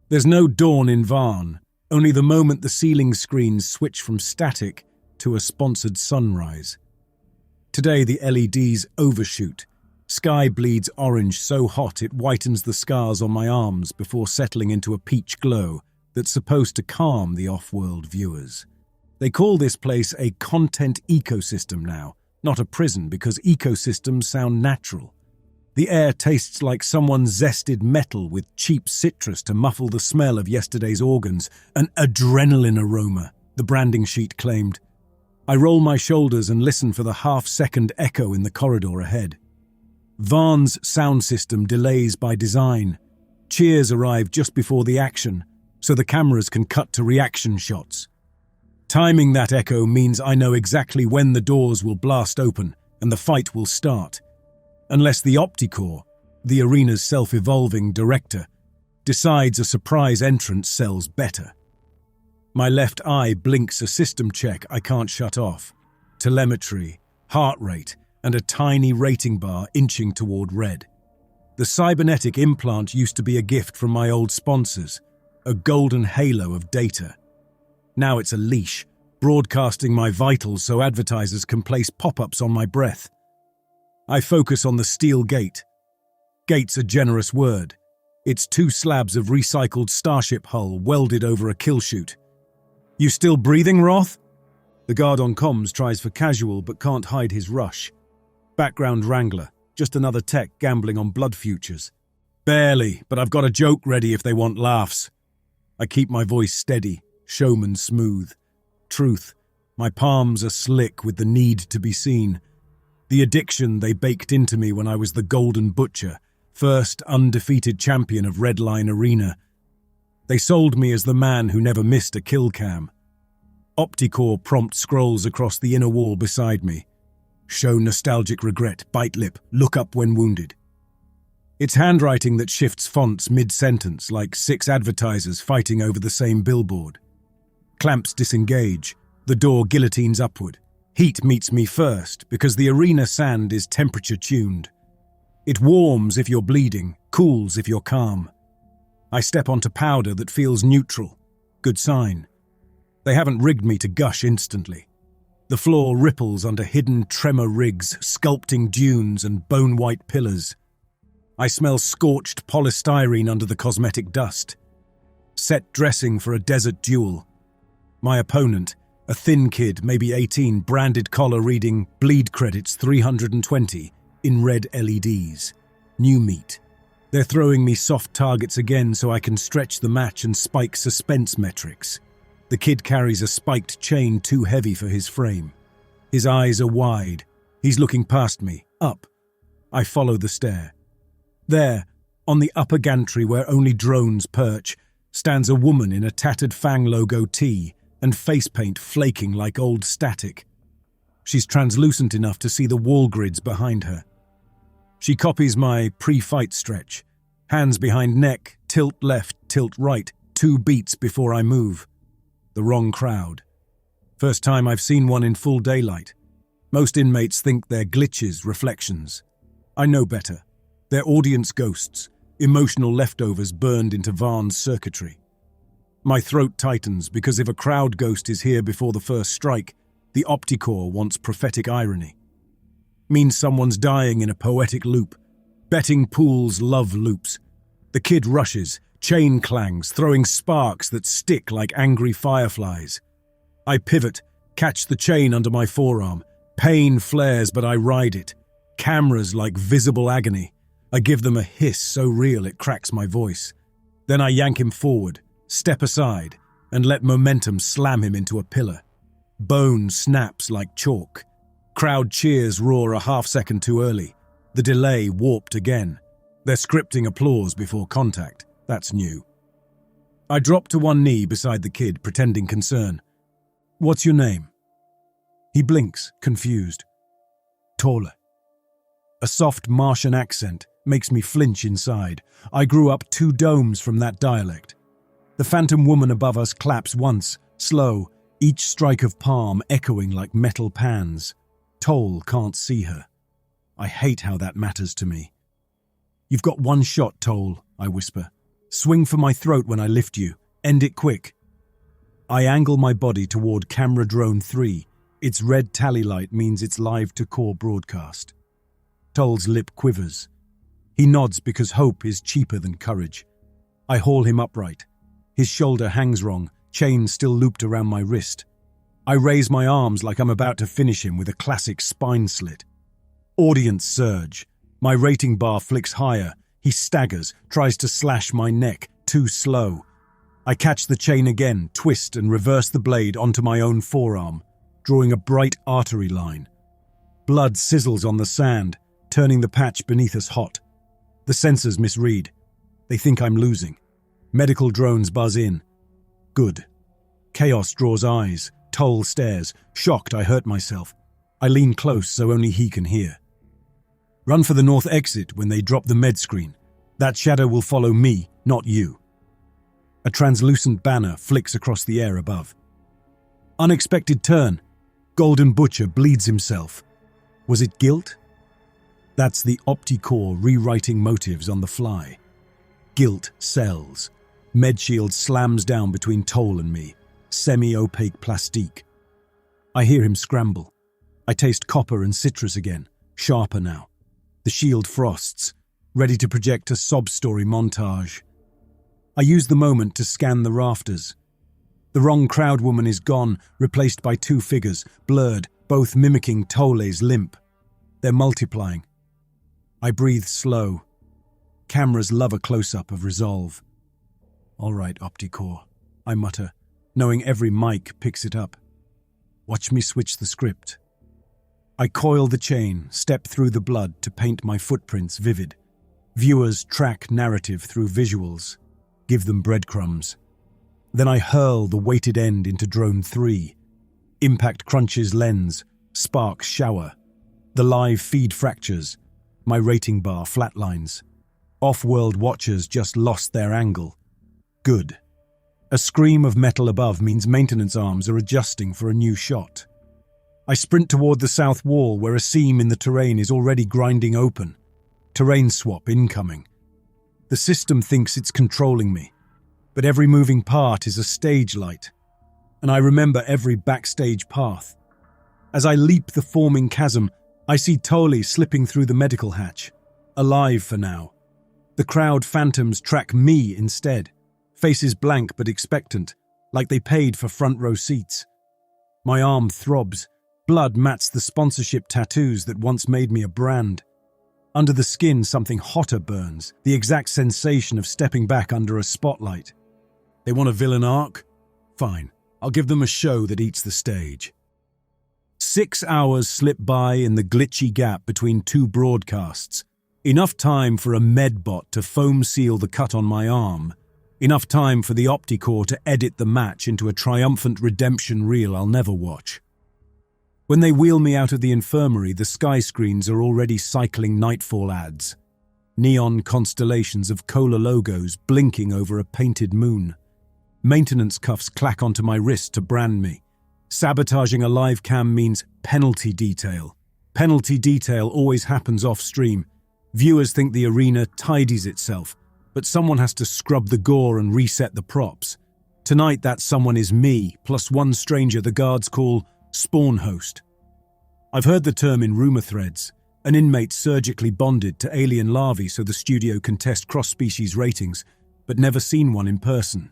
There's no dawn in Varn, only the moment the ceiling screens switch from static to a sponsored sunrise. Today the LEDs overshoot. Sky bleeds orange so hot it whitens the scars on my arms before settling into a peach glow that's supposed to calm the off-world viewers. They call this place a content ecosystem now, not a prison, because ecosystems sound natural. The air tastes like someone zested metal with cheap citrus to muffle the smell of yesterday's organs, an adrenaline aroma, the branding sheet claimed. I roll my shoulders and listen for the half-second echo in the corridor ahead. Varn's sound system delays by design. Cheers arrive just before the action, so the cameras can cut to reaction shots. Timing that echo means I know exactly when the doors will blast open and the fight will start. Unless the Opticore, the arena's self-evolving director, decides a surprise entrance sells better. My left eye blinks a system check I can't shut off. Telemetry, heart rate, and a tiny rating bar inching toward red. The cybernetic implant used to be a gift from my old sponsors, a golden halo of data. Now it's a leash, broadcasting my vitals so advertisers can place pop-ups on my breath. I focus on the steel gate. Gate's a generous word. It's 2 slabs of recycled starship hull welded over a kill chute. You still breathing, Roth? The guard on comms tries for casual but can't hide his rush. Background wrangler, just another tech gambling on blood futures. Barely, but I've got a joke ready if they want laughs. I keep my voice steady, showman smooth. Truth, my palms are slick with the need to be seen. The addiction they baked into me when I was the Golden Butcher, first undefeated champion of Red Line Arena. They sold me as the man who never missed a kill cam. Opticore prompt scrolls across the inner wall beside me. Show nostalgic regret, bite lip, look up when wounded. It's handwriting that shifts fonts mid-sentence like 6 advertisers fighting over the same billboard. Clamps disengage, the door guillotines upward. Heat meets me first because the arena sand is temperature-tuned. It warms if you're bleeding, cools if you're calm. I step onto powder that feels neutral. Good sign. They haven't rigged me to gush instantly. The floor ripples under hidden tremor rigs, sculpting dunes and bone-white pillars. I smell scorched polystyrene under the cosmetic dust. Set dressing for a desert duel. My opponent, a thin kid, maybe 18, branded collar reading bleed credits 320 in red LEDs. New meat. They're throwing me soft targets again so I can stretch the match and spike suspense metrics. The kid carries a spiked chain too heavy for his frame. His eyes are wide. He's looking past me, up. I follow the stare. There, on the upper gantry where only drones perch, stands a woman in a tattered Fang logo tee and face paint flaking like old static. She's translucent enough to see the wall grids behind her. She copies my pre-fight stretch. Hands behind neck, tilt left, tilt right, 2 beats before I move. The wrong crowd. First time I've seen one in full daylight. Most inmates think they're glitches, reflections. I know better. They're audience ghosts, emotional leftovers burned into Varn's circuitry. My throat tightens because if a crowd ghost is here before the first strike, the Opticore wants prophetic irony. Means someone's dying in a poetic loop. Betting pools love loops. The kid rushes, chain clangs, throwing sparks that stick like angry fireflies. I pivot, catch the chain under my forearm. Pain flares, but I ride it. Cameras like visible agony. I give them a hiss so real it cracks my voice. Then I yank him forward, step aside, and let momentum slam him into a pillar. Bone snaps like chalk. Crowd cheers roar a half-second too early. The delay warped again. They're scripting applause before contact. That's new. I drop to one knee beside the kid, pretending concern. What's your name? He blinks, confused. Taller. A soft Martian accent makes me flinch inside. I grew up 2 domes from that dialect. The phantom woman above us claps once, slow, each strike of palm echoing like metal pans. Toll can't see her. I hate how that matters to me. You've got 1 shot, Toll, I whisper. Swing for my throat when I lift you. End it quick. I angle my body toward camera drone 3. Its red tally light means it's live to core broadcast. Toll's lip quivers. He nods because hope is cheaper than courage. I haul him upright. His shoulder hangs wrong, chain still looped around my wrist. I raise my arms like I'm about to finish him with a classic spine slit. Audience surge. My rating bar flicks higher. He staggers, tries to slash my neck, too slow. I catch the chain again, twist and reverse the blade onto my own forearm, drawing a bright artery line. Blood sizzles on the sand, turning the patch beneath us hot. The sensors misread. They think I'm losing. Medical drones buzz in. Good. Chaos draws eyes. Toll stares. Shocked I hurt myself. I lean close so only he can hear. Run for the north exit when they drop the med screen. That shadow will follow me, not you. A translucent banner flicks across the air above. Unexpected turn. Golden Butcher bleeds himself. Was it guilt? That's the Opticore rewriting motives on the fly. Guilt sells. Medshield slams down between Toll and me. Semi-opaque plastique. I hear him scramble. I taste copper and citrus again, sharper now. The shield frosts, ready to project a sob-story montage. I use the moment to scan the rafters. The wrong crowd woman is gone, replaced by 2 figures, blurred, both mimicking Tolle's limp. They're multiplying. I breathe slow. Cameras love a close-up of resolve. All right, Opticore, I mutter, knowing every mic picks it up. Watch me switch the script. I coil the chain, step through the blood to paint my footprints vivid. Viewers track narrative through visuals, give them breadcrumbs. Then I hurl the weighted end into drone 3. Impact crunches lens, sparks shower. The live feed fractures. My rating bar flatlines. Off-world watchers just lost their angle. Good. A scream of metal above means maintenance arms are adjusting for a new shot. I sprint toward the south wall where a seam in the terrain is already grinding open. Terrain swap incoming. The system thinks it's controlling me, but every moving part is a stage light, and I remember every backstage path. As I leap the forming chasm, I see Tolle slipping through the medical hatch, alive for now. The crowd phantoms track me instead, faces blank but expectant, like they paid for front row seats. My arm throbs. Blood mats the sponsorship tattoos that once made me a brand. Under the skin, something hotter burns, the exact sensation of stepping back under a spotlight. They want a villain arc? Fine, I'll give them a show that eats the stage. 6 hours slip by in the glitchy gap between 2 broadcasts. Enough time for a medbot to foam seal the cut on my arm. Enough time for the Opticore to edit the match into a triumphant redemption reel I'll never watch. When they wheel me out of the infirmary, the sky screens are already cycling Nightfall ads. Neon constellations of cola logos blinking over a painted moon. Maintenance cuffs clack onto my wrist to brand me. Sabotaging a live cam means penalty detail. Penalty detail always happens off-stream. Viewers think the arena tidies itself, but someone has to scrub the gore and reset the props. Tonight that someone is me, plus 1 stranger the guards call spawn host. I've heard the term in rumor threads, an inmate surgically bonded to alien larvae so the studio can test cross-species ratings, but never seen one in person.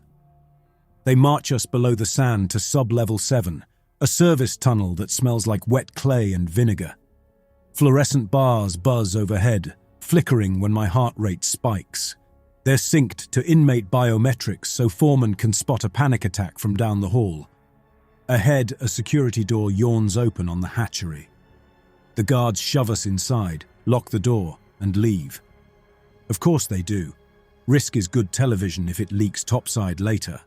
They march us below the sand to sub-level 7, a service tunnel that smells like wet clay and vinegar. Fluorescent bars buzz overhead, flickering when my heart rate spikes. They're synced to inmate biometrics so foreman can spot a panic attack from down the hall. Ahead, a security door yawns open on the hatchery. The guards shove us inside, lock the door, and leave. Of course they do. Risk is good television if it leaks topside later.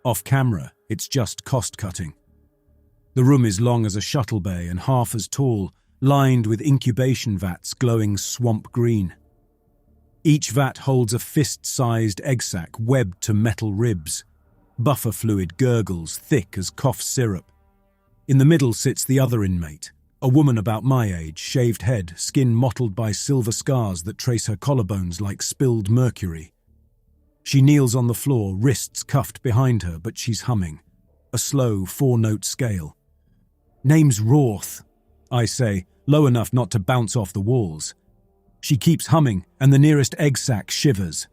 Off camera, it's just cost-cutting. The room is long as a shuttle bay and half as tall, lined with incubation vats glowing swamp green. Each vat holds a fist-sized egg sac webbed to metal ribs. Buffer fluid gurgles thick as cough syrup. In the middle sits the other inmate, a woman about my age, shaved head, skin mottled by silver scars that trace her collarbones like spilled mercury. She kneels on the floor, wrists cuffed behind her, but she's humming. A slow, 4-note scale. "Name's Roth," I say, low enough not to bounce off the walls. She keeps humming, and the nearest egg sac shivers.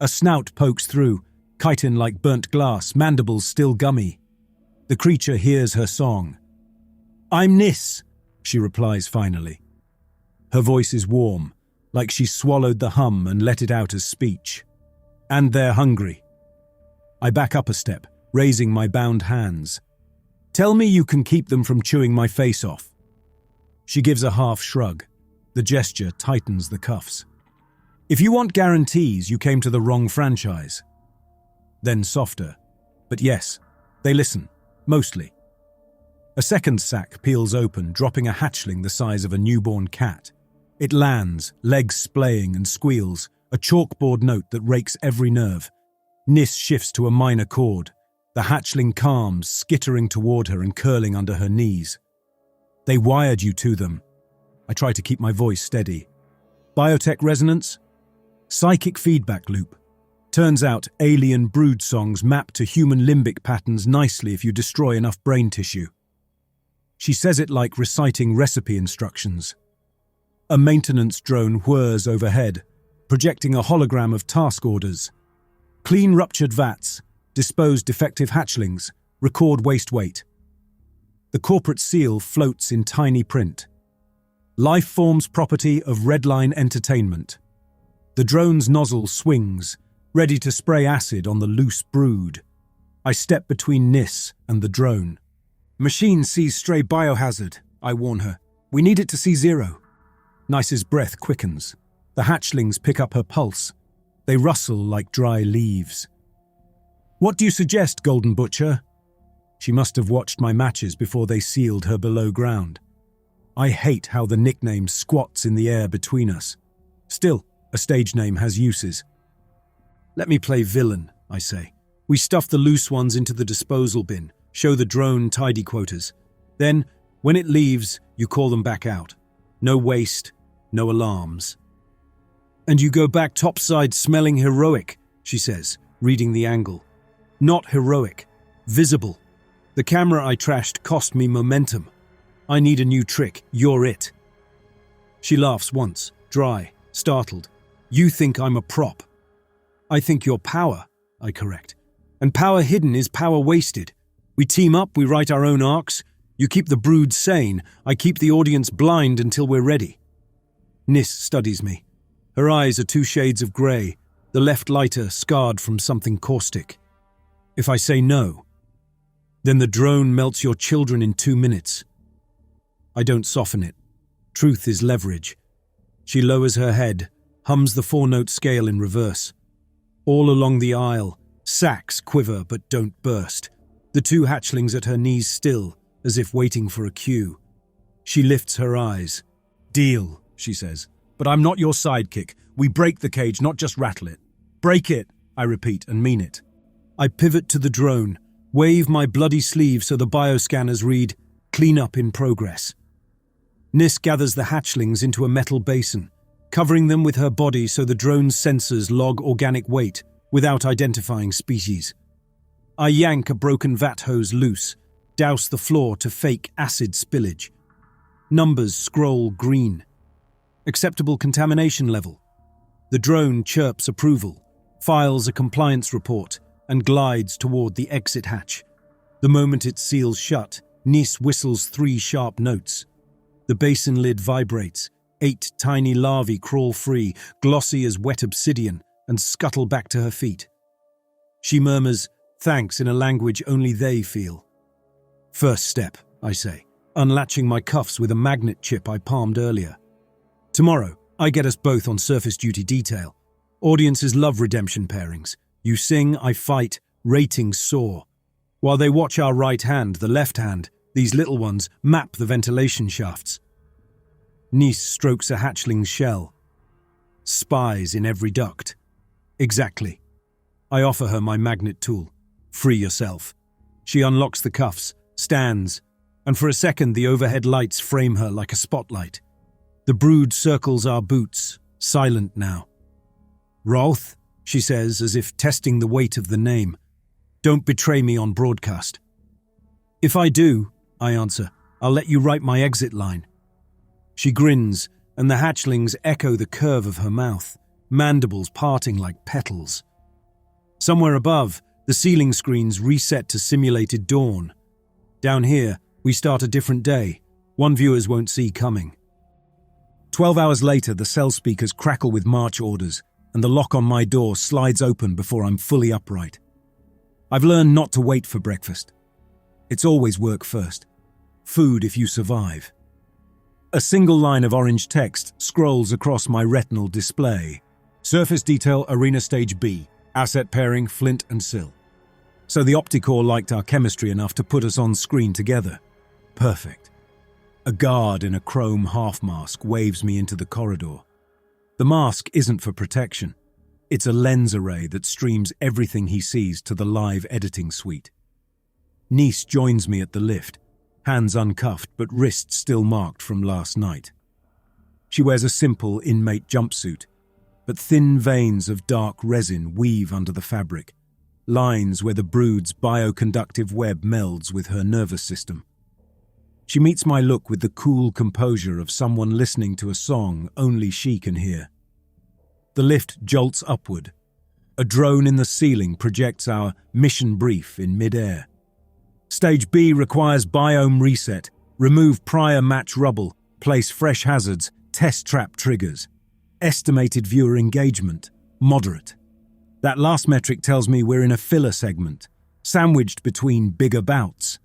A snout pokes through, chitin like burnt glass, mandibles still gummy. The creature hears her song. "I'm Nis," she replies finally. Her voice is warm, like she swallowed the hum and let it out as speech. "And they're hungry." I back up a step, raising my bound hands. "Tell me you can keep them from chewing my face off." She gives a half shrug. The gesture tightens the cuffs. "If you want guarantees, you came to the wrong franchise." Then softer. "But yes, they listen, mostly." A second sack peels open, dropping a hatchling the size of a newborn cat. It lands, legs splaying and squeals, a chalkboard note that rakes every nerve. Nis shifts to a minor chord. The hatchling calms, skittering toward her and curling under her knees. "They wired you to them." I try to keep my voice steady. "Biotech resonance?" "Psychic feedback loop. Turns out alien brood songs map to human limbic patterns nicely if you destroy enough brain tissue." She says it like reciting recipe instructions. A maintenance drone whirs overhead, projecting a hologram of task orders. "Clean ruptured vats, dispose defective hatchlings, record waste weight." The corporate seal floats in tiny print. "Life forms property of Redline Entertainment." The drone's nozzle swings, ready to spray acid on the loose brood. I step between Nis and the drone. "Machine sees stray biohazard," I warn her. "We need it to see zero." Nice's breath quickens. The hatchlings pick up her pulse. They rustle like dry leaves. "What do you suggest, Golden Butcher?" She must have watched my matches before they sealed her below ground. I hate how the nickname squats in the air between us. Still, a stage name has uses. "Let me play villain," I say. "We stuff the loose ones into the disposal bin, show the drone tidy quotas. Then, when it leaves, you call them back out. No waste, no alarms." "And you go back topside smelling heroic," she says, reading the angle. "Not heroic. Visible. The camera I trashed cost me momentum. I need a new trick. You're it." She laughs once, dry, startled. "You think I'm a prop." "I think you're power," I correct. "And power hidden is power wasted. We team up, we write our own arcs. You keep the brood sane, I keep the audience blind until we're ready." Nis studies me. Her eyes are 2 shades of grey, the left lighter scarred from something caustic. "If I say no, then the drone melts your children in 2 minutes." I don't soften it. Truth is leverage. She lowers her head, hums the 4-note scale in reverse. All along the aisle, sacks quiver but don't burst. The 2 hatchlings at her knees still, as if waiting for a cue. She lifts her eyes. "Deal," she says. "But I'm not your sidekick. We break the cage, not just rattle it." "Break it," I repeat and mean it. I pivot to the drone, wave my bloody sleeve so the bioscanners read, "Clean up in progress." Nis gathers the hatchlings into a metal basin, covering them with her body so the drone's sensors log organic weight without identifying species. I yank a broken vat hose loose, douse the floor to fake acid spillage. Numbers scroll green. Acceptable contamination level. The drone chirps approval, files a compliance report, and glides toward the exit hatch. The moment it seals shut, Nis whistles 3 sharp notes. The basin lid vibrates. 8 tiny larvae crawl free, glossy as wet obsidian, and scuttle back to her feet. She murmurs thanks in a language only they feel. "First step," I say, unlatching my cuffs with a magnet chip I palmed earlier. "Tomorrow, I get us both on surface duty detail. Audiences love redemption pairings. You sing, I fight, ratings soar. While they watch our right hand, the left hand, these little ones map the ventilation shafts." Nis strokes a hatchling's shell. "Spies in every duct." "Exactly." I offer her my magnet tool. "Free yourself." She unlocks the cuffs, stands, and for a second the overhead lights frame her like a spotlight. The brood circles our boots, silent now. "Roth?" she says, as if testing the weight of the name. Don't betray me on broadcast. If I do, I answer, I'll let you write my exit line. She grins, and the hatchlings echo the curve of her mouth, mandibles parting like petals. Somewhere above, the ceiling screens reset to simulated dawn. Down here, we start a different day, one viewers won't see coming. 12 hours later, the cell speakers crackle with march orders, and the lock on my door slides open before I'm fully upright. I've learned not to wait for breakfast. It's always work first. Food if you survive. A single line of orange text scrolls across my retinal display. Surface detail, Arena Stage B. Asset pairing, Flint and Sill. So the Opticore liked our chemistry enough to put us on screen together. Perfect. A guard in a chrome half-mask waves me into the corridor. The mask isn't for protection. It's a lens array that streams everything he sees to the live editing suite. Nice joins me at the lift, hands uncuffed but wrists still marked from last night. She wears a simple inmate jumpsuit, but thin veins of dark resin weave under the fabric, lines where the brood's bioconductive web melds with her nervous system. She meets my look with the cool composure of someone listening to a song only she can hear. The lift jolts upward. A drone in the ceiling projects our mission brief in mid-air. Stage B requires biome reset, remove prior match rubble, place fresh hazards, test trap triggers. Estimated viewer engagement, moderate. That last metric tells me we're in a filler segment, sandwiched between bigger bouts.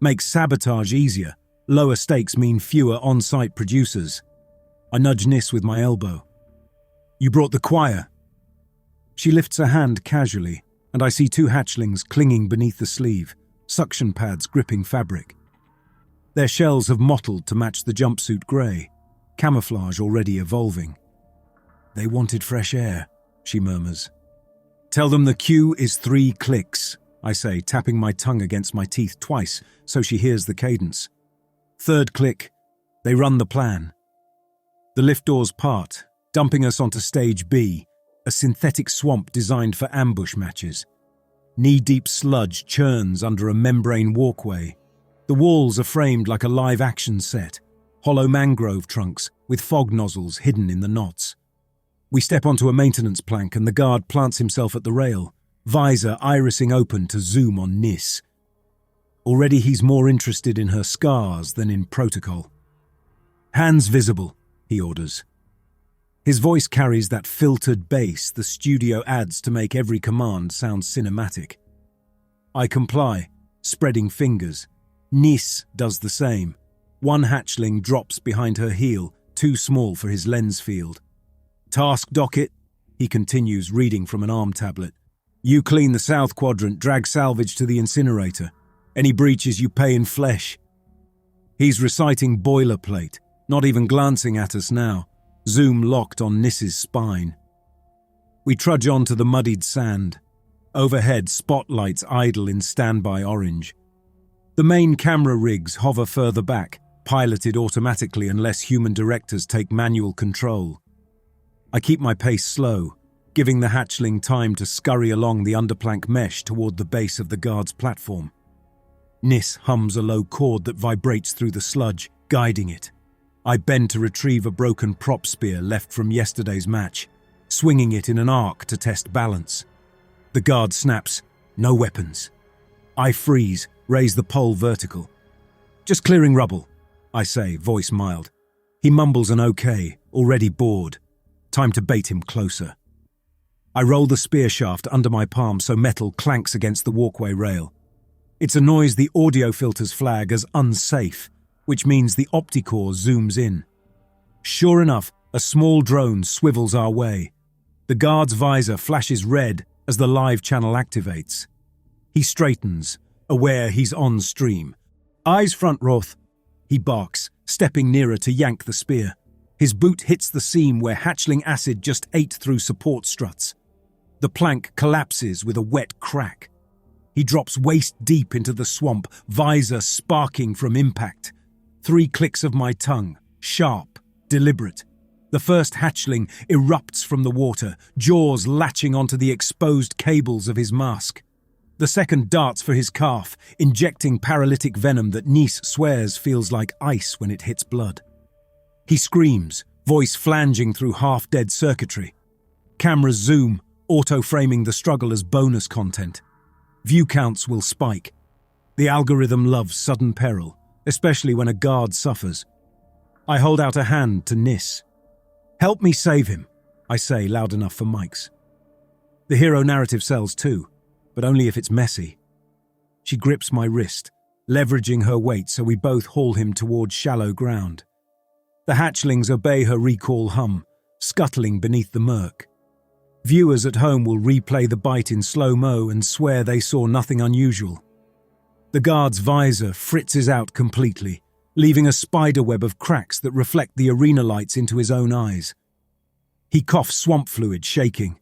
Makes sabotage easier. Lower stakes mean fewer on-site producers. I nudge Nis with my elbow. You brought the choir. She lifts a hand casually, and I see two hatchlings clinging beneath the sleeve, suction pads gripping fabric. Their shells have mottled to match the jumpsuit grey, camouflage already evolving. They wanted fresh air, she murmurs. Tell them the cue is 3 clicks, I say, tapping my tongue against my teeth twice so she hears the cadence. 3rd click, they run the plan. The lift doors part, dumping us onto Stage B, a synthetic swamp designed for ambush matches. Knee-deep sludge churns under a membrane walkway. The walls are framed like a live-action set, hollow mangrove trunks with fog nozzles hidden in the knots. We step onto a maintenance plank and the guard plants himself at the rail, visor irising open to zoom on Nis. Already he's more interested in her scars than in protocol. Hands visible, he orders. His voice carries that filtered bass the studio adds to make every command sound cinematic. I comply, spreading fingers. Nis does the same. One hatchling drops behind her heel, too small for his lens field. Task docket, he continues, reading from an arm tablet. You clean the south quadrant, drag salvage to the incinerator. Any breaches you pay in flesh. He's reciting boilerplate, not even glancing at us now, zoom locked on Nis's spine. We trudge on to the muddied sand. Overhead, spotlights idle in standby orange. The main camera rigs hover further back, piloted automatically unless human directors take manual control. I keep my pace slow, giving the hatchling time to scurry along the underplank mesh toward the base of the guard's platform. Nis hums a low chord that vibrates through the sludge, guiding it. I bend to retrieve a broken prop spear left from yesterday's match, swinging it in an arc to test balance. The guard snaps, no weapons. I freeze, raise the pole vertical. Just clearing rubble, I say, voice mild. He mumbles an okay, already bored. Time to bait him closer. I roll the spear shaft under my palm so metal clanks against the walkway rail. It's a noise the audio filters flag as unsafe, which means the Opticore zooms in. Sure enough, a small drone swivels our way. The guard's visor flashes red as the live channel activates. He straightens, aware he's on stream. Eyes front, Roth, he barks, stepping nearer to yank the spear. His boot hits the seam where hatchling acid just ate through support struts. The plank collapses with a wet crack. He drops waist deep into the swamp, visor sparking from impact. 3 clicks of my tongue, sharp, deliberate. The first hatchling erupts from the water, jaws latching onto the exposed cables of his mask. The second darts for his calf, injecting paralytic venom that Nis swears feels like ice when it hits blood. He screams, voice flanging through half-dead circuitry. Cameras zoom, auto-framing the struggle as bonus content. View counts will spike. The algorithm loves sudden peril, especially when a guard suffers. I hold out a hand to Nis. "Help me save him," I say loud enough for mics. The hero narrative sells too, but only if it's messy. She grips my wrist, leveraging her weight so we both haul him towards shallow ground. The hatchlings obey her recall hum, scuttling beneath the murk. Viewers at home will replay the bite in slow-mo and swear they saw nothing unusual. The guard's visor fritzes out completely, leaving a spiderweb of cracks that reflect the arena lights into his own eyes. He coughs swamp fluid, shaking.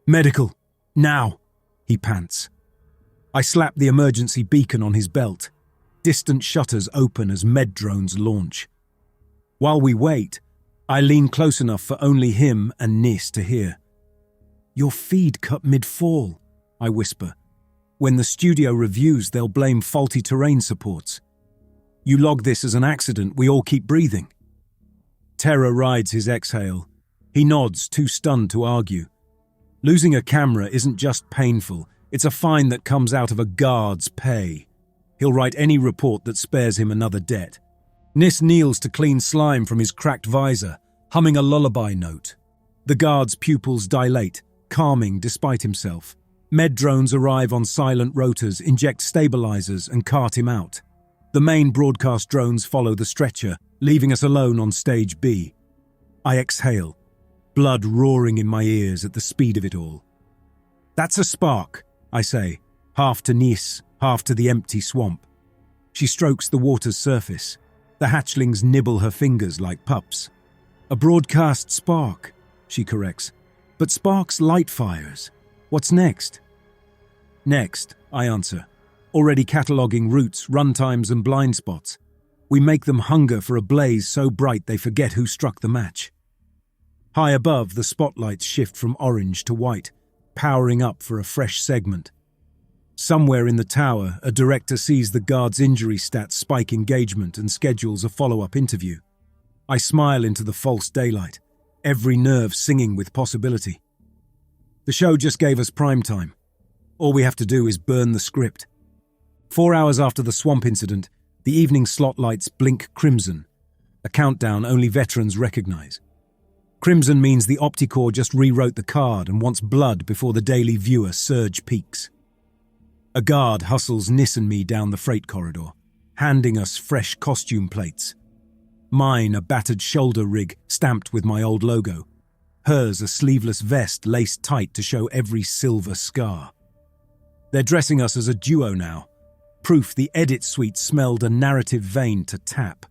"Medical, now," he pants. I slap the emergency beacon on his belt. Distant shutters open as med drones launch. While we wait, I lean close enough for only him and Nis to hear. "Your feed cut mid-fall," I whisper. "When the studio reviews, they'll blame faulty terrain supports. You log this as an accident, we all keep breathing." Terror rides his exhale. He nods, too stunned to argue. Losing a camera isn't just painful, it's a fine that comes out of a guard's pay. He'll write any report that spares him another debt. Nis kneels to clean slime from his cracked visor, humming a lullaby note. The guard's pupils dilate, calming despite himself. Med drones arrive on silent rotors, inject stabilizers, and cart him out. The main broadcast drones follow the stretcher, leaving us alone on stage B. I exhale, blood roaring in my ears at the speed of it all. "That's a spark," I say, half to Nis, half to the empty swamp. She strokes the water's surface. The hatchlings nibble her fingers like pups. "A broadcast spark," she corrects. "But sparks light fires. What's next?" "Next," I answer, already cataloguing routes, runtimes, and blind spots. We make them hunger for a blaze so bright they forget who struck the match. High above, the spotlights shift from orange to white, powering up for a fresh segment. Somewhere in the tower, a director sees the guard's injury stats spike engagement and schedules a follow-up interview. I smile into the false daylight, every nerve singing with possibility. The show just gave us prime time. All we have to do is burn the script. 4 hours after the swamp incident, the evening slot lights blink crimson, a countdown only veterans recognize. Crimson means the Opticore just rewrote the card and wants blood before the daily viewer surge peaks. A guard hustles Nis and me down the freight corridor, handing us fresh costume plates. Mine a battered shoulder rig stamped with my old logo. Hers a sleeveless vest laced tight to show every silver scar. They're dressing us as a duo now, proof the edit suite smelled a narrative vein to tap.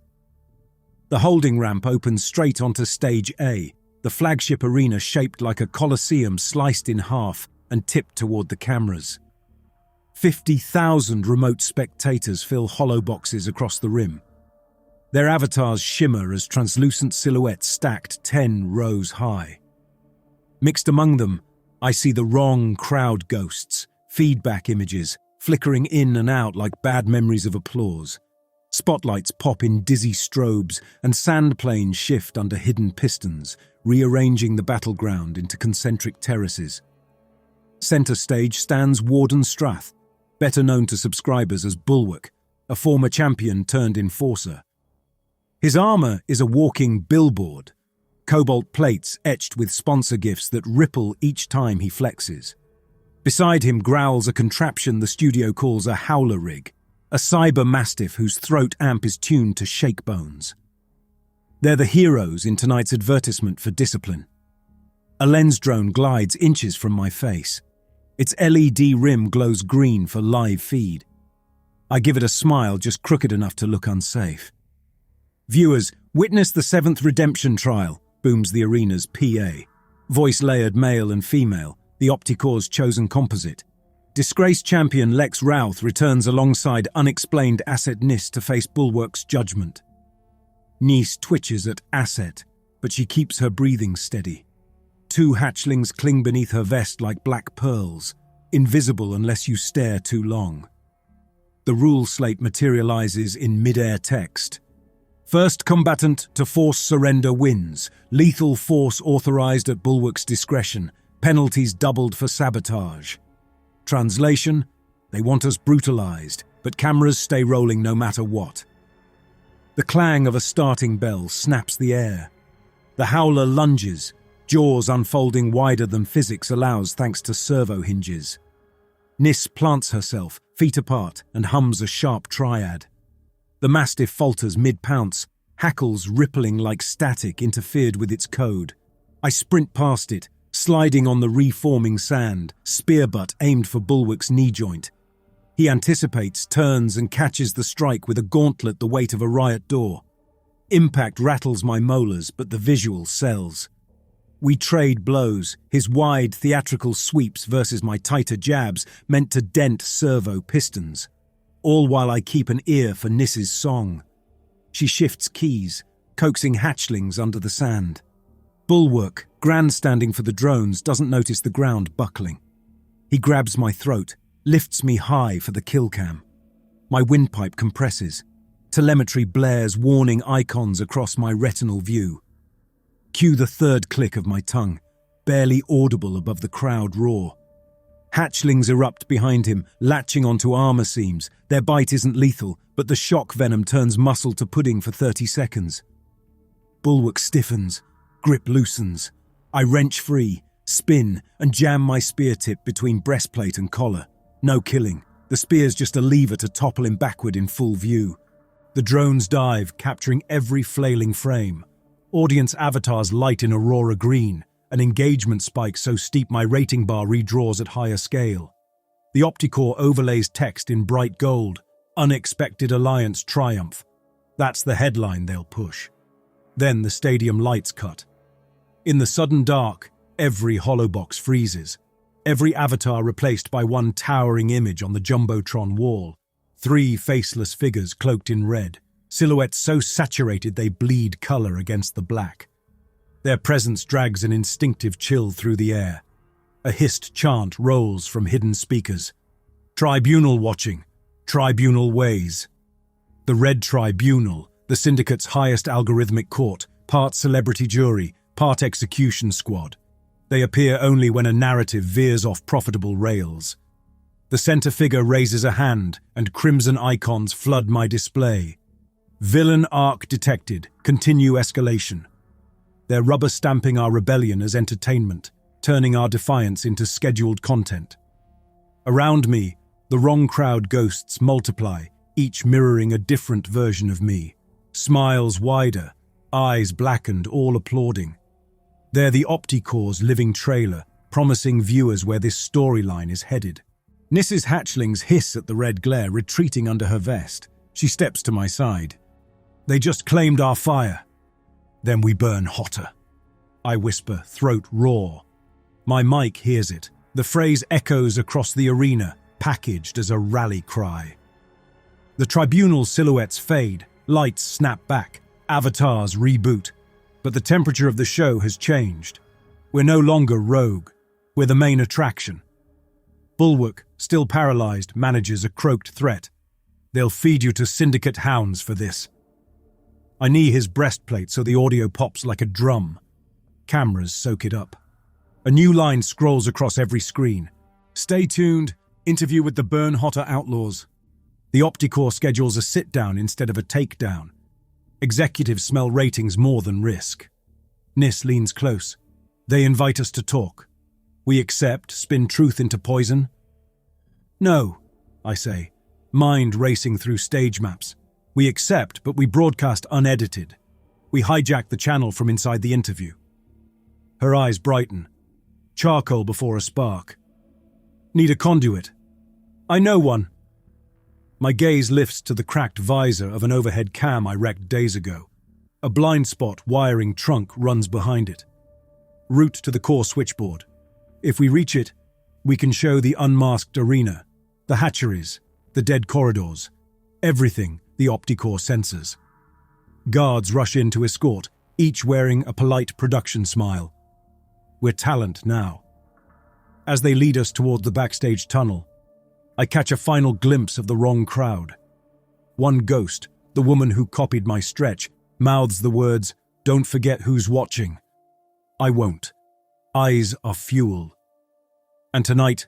The holding ramp opens straight onto Stage A, the flagship arena shaped like a coliseum sliced in half and tipped toward the cameras. 50,000 remote spectators fill hollow boxes across the rim. Their avatars shimmer as translucent silhouettes stacked 10 rows high. Mixed among them, I see the wrong crowd ghosts, feedback images, flickering in and out like bad memories of applause. Spotlights pop in dizzy strobes, and sand planes shift under hidden pistons, rearranging the battleground into concentric terraces. Center stage stands Warden Strath, better known to subscribers as Bulwark, a former champion turned enforcer. His armor is a walking billboard, cobalt plates etched with sponsor gifts that ripple each time he flexes. Beside him growls a contraption the studio calls a howler rig, a cyber mastiff whose throat amp is tuned to shake bones. They're the heroes in tonight's advertisement for discipline. A lens drone glides inches from my face. Its LED rim glows green for live feed. I give it a smile just crooked enough to look unsafe. "Viewers, witness the 7th redemption trial," booms the arena's PA. Voice-layered male and female, the Opticore's chosen composite. Disgraced champion Lex Routh returns alongside unexplained Asset Nis to face Bulwark's judgment. Nis twitches at Asset, but she keeps her breathing steady. 2 hatchlings cling beneath her vest like black pearls, invisible unless you stare too long. The rule slate materializes in mid-air text. First combatant to force surrender wins. Lethal force authorized at Bulwark's discretion. Penalties doubled for sabotage. Translation: they want us brutalized, but cameras stay rolling no matter what. The clang of a starting bell snaps the air. The howler lunges, jaws unfolding wider than physics allows thanks to servo hinges. Nis plants herself, feet apart, and hums a sharp triad. The mastiff falters mid-pounce, hackles rippling like static interfered with its code. I sprint past it, sliding on the reforming sand, spear butt aimed for Bulwark's knee joint. He anticipates, turns, and catches the strike with a gauntlet the weight of a riot door. Impact rattles my molars, but the visual sells. We trade blows, his wide theatrical sweeps versus my tighter jabs meant to dent servo pistons. All while I keep an ear for Nis's song. She shifts keys, coaxing hatchlings under the sand. Bulwark, grandstanding for the drones, doesn't notice the ground buckling. He grabs my throat, lifts me high for the kill cam. My windpipe compresses. Telemetry blares warning icons across my retinal view. Cue the third click of my tongue, barely audible above the crowd roar. Hatchlings erupt behind him, latching onto armor seams. Their bite isn't lethal, but the shock venom turns muscle to pudding for 30 seconds. Bulwark stiffens, grip loosens. I wrench free, spin, and jam my spear tip between breastplate and collar. No killing. The spear's just a lever to topple him backward in full view. The drones dive, capturing every flailing frame. Audience avatars light in aurora green, an engagement spike so steep my rating bar redraws at higher scale. The Opticore overlays text in bright gold, Unexpected Alliance Triumph. That's the headline they'll push. Then the stadium lights cut. In the sudden dark, every holobox freezes. Every avatar replaced by one towering image on the Jumbotron wall. 3 faceless figures cloaked in red, silhouettes so saturated they bleed color against the black. Their presence drags an instinctive chill through the air. A hissed chant rolls from hidden speakers. Tribunal watching. Tribunal ways. The Red Tribunal, the Syndicate's highest algorithmic court, part celebrity jury, part execution squad. They appear only when a narrative veers off profitable rails. The center figure raises a hand, and crimson icons flood my display. Villain arc detected. Continue escalation. They're rubber stamping our rebellion as entertainment, turning our defiance into scheduled content. Around me, the wrong crowd ghosts multiply, each mirroring a different version of me. Smiles wider, eyes blackened, all applauding. They're the Opticore's living trailer, promising viewers where this storyline is headed. Nis's hatchlings hiss at the red glare, retreating under her vest. She steps to my side. They just claimed our fire. Then we burn hotter. I whisper, throat raw. My mic hears it. The phrase echoes across the arena, packaged as a rally cry. The tribunal silhouettes fade, lights snap back, avatars reboot. But the temperature of the show has changed. We're no longer rogue. We're the main attraction. Bulwark, still paralyzed, manages a croaked threat. They'll feed you to syndicate hounds for this. I knee his breastplate so the audio pops like a drum. Cameras soak it up. A new line scrolls across every screen. Stay tuned. Interview with the Burn Hotter Outlaws. The Opticore schedules a sit-down instead of a takedown. Executives smell ratings more than risk. Nis leans close. They invite us to talk. We accept, spin truth into poison. No, I say, mind racing through stage maps. We accept, but we broadcast unedited. We hijack the channel from inside the interview. Her eyes brighten. Charcoal before a spark. Need a conduit. I know one. My gaze lifts to the cracked visor of an overhead cam I wrecked days ago. A blind spot wiring trunk runs behind it. Route to the core switchboard. If we reach it, we can show the unmasked arena, the hatcheries, the dead corridors, everything the Opticore senses. Guards rush in to escort, each wearing a polite production smile. We're talent now. As they lead us toward the backstage tunnel, I catch a final glimpse of the wrong crowd. One ghost, the woman who copied my stretch, mouths the words, "Don't forget who's watching." I won't. Eyes are fuel. And tonight,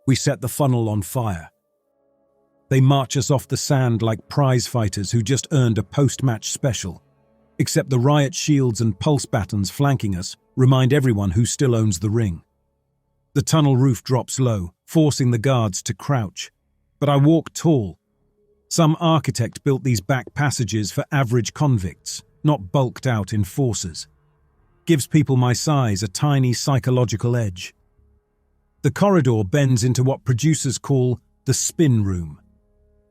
we set the funnel on fire. They march us off the sand like prize fighters who just earned a post-match special. Except the riot shields and pulse batons flanking us remind everyone who still owns the ring. The tunnel roof drops low, forcing the guards to crouch. But I walk tall. Some architect built these back passages for average convicts, not bulked out enforcers. Gives people my size a tiny psychological edge. The corridor bends into what producers call the spin room.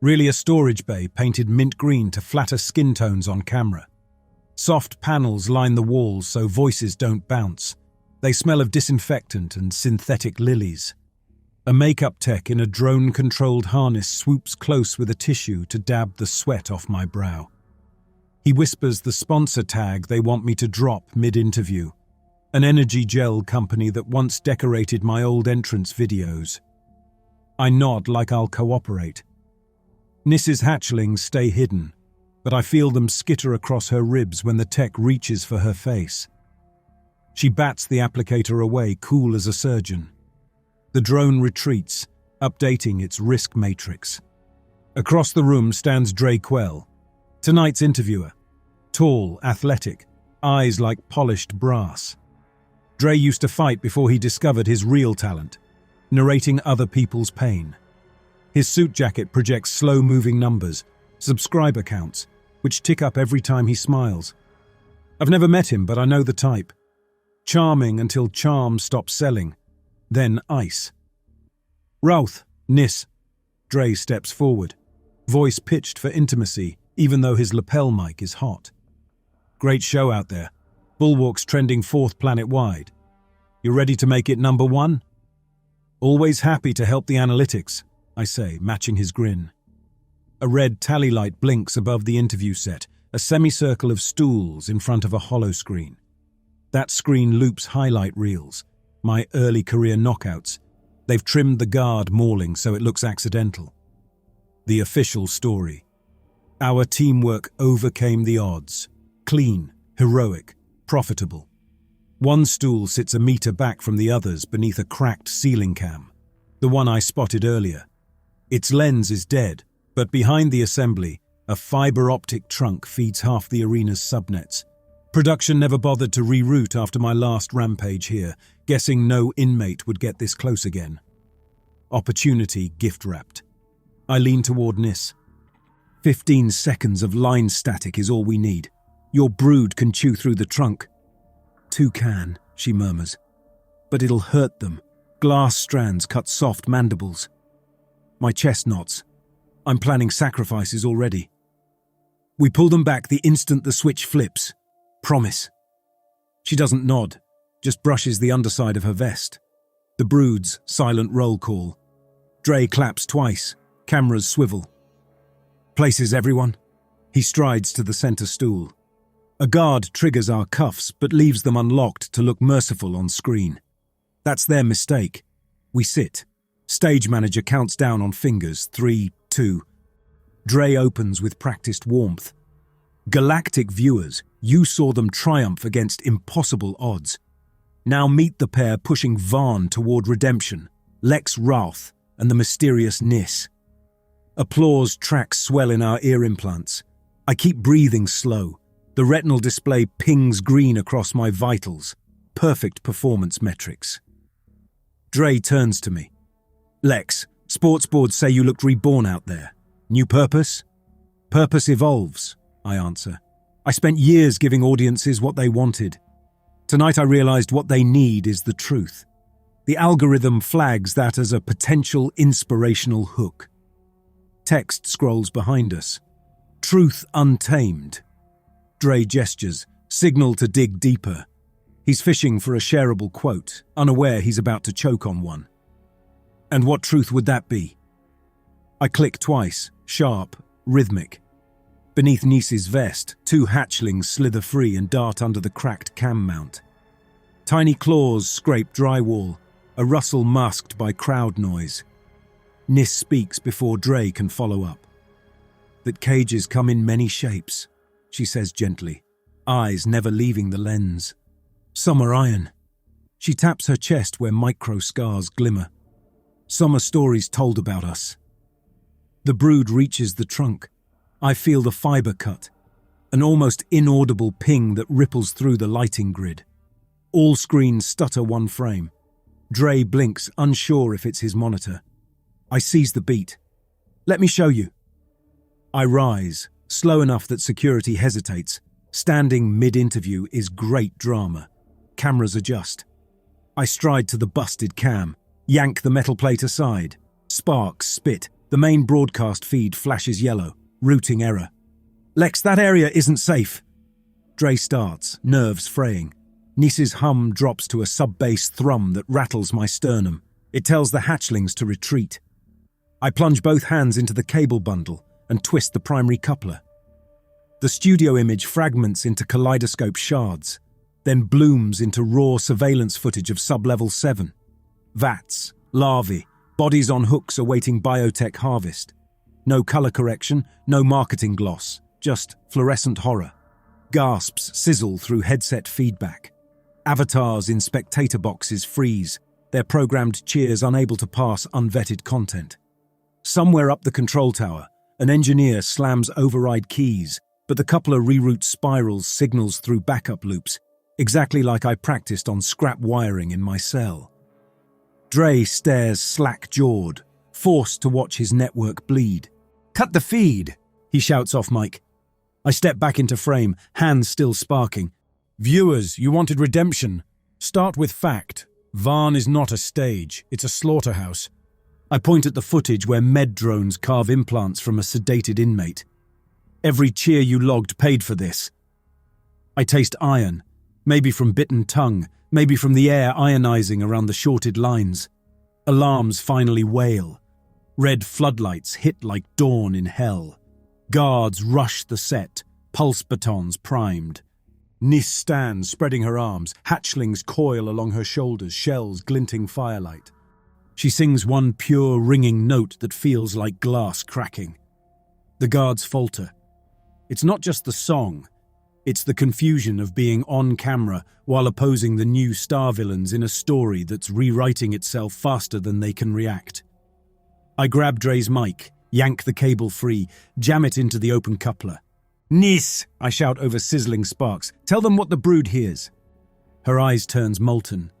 Really a storage bay painted mint green to flatter skin tones on camera. Soft panels line the walls so voices don't bounce. They smell of disinfectant and synthetic lilies. A makeup tech in a drone-controlled harness swoops close with a tissue to dab the sweat off my brow. He whispers the sponsor tag they want me to drop mid-interview. An energy gel company that once decorated my old entrance videos. I nod like I'll cooperate. Niss's hatchlings stay hidden, but I feel them skitter across her ribs when the tech reaches for her face. She bats the applicator away, cool as a surgeon. The drone retreats, updating its risk matrix. Across the room stands Dre Quell, tonight's interviewer. Tall, athletic, eyes like polished brass. Dre used to fight before he discovered his real talent, narrating other people's pain. His suit jacket projects slow-moving numbers, subscriber counts, which tick up every time he smiles. I've never met him, but I know the type. Charming until charm stops selling, then ice. "Routh, Niss." Dre steps forward, voice pitched for intimacy, even though his lapel mic is hot. "Great show out there. Bulwark's trending 4th planet-wide. You ready to make it number 1? "Always happy to help the analytics," I say, matching his grin. A red tally light blinks above the interview set, a semicircle of stools in front of a hollow screen. That screen loops highlight reels, my early career knockouts. They've trimmed the guard mauling so it looks accidental. The official story. Our teamwork overcame the odds. Clean, heroic, profitable. One stool sits a meter back from the others beneath a cracked ceiling cam, the one I spotted earlier. Its lens is dead, but behind the assembly, a fiber-optic trunk feeds half the arena's subnets. Production never bothered to reroute after my last rampage here, guessing no inmate would get this close again. Opportunity gift-wrapped. I lean toward Niss. 15 seconds of line static is all we need. Your brood can chew through the trunk. "Two can," she murmurs. "But it'll hurt them. Glass strands cut soft mandibles." My chest knots. I'm planning sacrifices already. "We pull them back the instant the switch flips. Promise." She doesn't nod, just brushes the underside of her vest. The brood's silent roll call. Dre claps twice, cameras swivel. "Places everyone." He strides to the center stool. A guard triggers our cuffs but leaves them unlocked to look merciful on screen. That's their mistake. We sit. Stage manager counts down on fingers, 3, 2. Dre opens with practiced warmth. "Galactic viewers, you saw them triumph against impossible odds. Now meet the pair pushing Vaughn toward redemption, Lex Routh and the mysterious Niss." Applause tracks swell in our ear implants. I keep breathing slow. The retinal display pings green across my vitals. Perfect performance metrics. Dre turns to me. "Lex, sports boards say you looked reborn out there. New purpose?" "Purpose evolves," I answer. "I spent years giving audiences what they wanted. Tonight I realized what they need is the truth. The algorithm flags that as a potential inspirational hook." Text scrolls behind us. "Truth untamed." Dre gestures, signal to dig deeper. He's fishing for a shareable quote, unaware he's about to choke on one. "And what truth would that be?" I click twice, sharp, rhythmic. Beneath Nice's vest, 2 hatchlings slither free and dart under the cracked cam mount. Tiny claws scrape drywall, a rustle masked by crowd noise. Nis speaks before Dre can follow up. That cages come in many shapes, she says gently, eyes never leaving the lens. Some are iron. She taps her chest where micro scars glimmer. Some are stories told about us. The brood reaches the trunk. I feel the fibre cut, an almost inaudible ping that ripples through the lighting grid. All screens stutter one frame. Dre blinks, unsure if it's his monitor. I seize the beat. Let me show you. I rise, slow enough that security hesitates. Standing mid-interview is great drama. Cameras adjust. I stride to the busted cam, yank the metal plate aside. Sparks spit. The main broadcast feed flashes yellow. Routing error. Lex, that area isn't safe. Dre starts, nerves fraying. Nice's hum drops to a sub-bass thrum that rattles my sternum. It tells the hatchlings to retreat. I plunge both hands into the cable bundle and twist the primary coupler. The studio image fragments into kaleidoscope shards, then blooms into raw surveillance footage of Sub-Level 7. Vats, larvae, bodies on hooks awaiting biotech harvest. No color correction, no marketing gloss, just fluorescent horror. Gasps sizzle through headset feedback. Avatars in spectator boxes freeze, their programmed cheers unable to pass unvetted content. Somewhere up the control tower, an engineer slams override keys, but the coupler reroutes spirals signals through backup loops, exactly like I practiced on scrap wiring in my cell. Dre stares slack-jawed, forced to watch his network bleed. "Cut the feed," he shouts off mic. I step back into frame, hands still sparking. "Viewers, you wanted redemption. Start with fact. Varn is not a stage, it's a slaughterhouse." I point at the footage where med drones carve implants from a sedated inmate. "Every cheer you logged paid for this." I taste iron, maybe from bitten tongue, maybe from the air ionizing around the shorted lines. Alarms finally wail. Red floodlights hit like dawn in hell. Guards rush the set, pulse batons primed. Nis stands, spreading her arms. Hatchlings coil along her shoulders, shells glinting firelight. She sings one pure, ringing note that feels like glass cracking. The guards falter. It's not just the song. It's the confusion of being on camera while opposing the new star villains in a story that's rewriting itself faster than they can react. I grab Dre's mic, yank the cable free, jam it into the open coupler. "Nis!" I shout over sizzling sparks. "Tell them what the brood hears." Her eyes turns molten.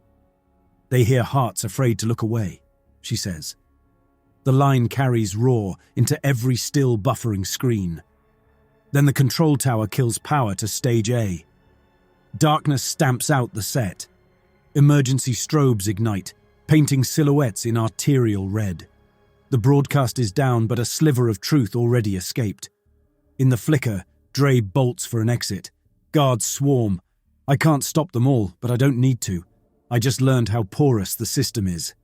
"They hear hearts afraid to look away," she says. The line carries raw into every still buffering screen. Then the control tower kills power to stage A. Darkness stamps out the set. Emergency strobes ignite, painting silhouettes in arterial red. The broadcast is down, but a sliver of truth already escaped. In the flicker, Dre bolts for an exit. Guards swarm. I can't stop them all, but I don't need to. I just learned how porous the system is.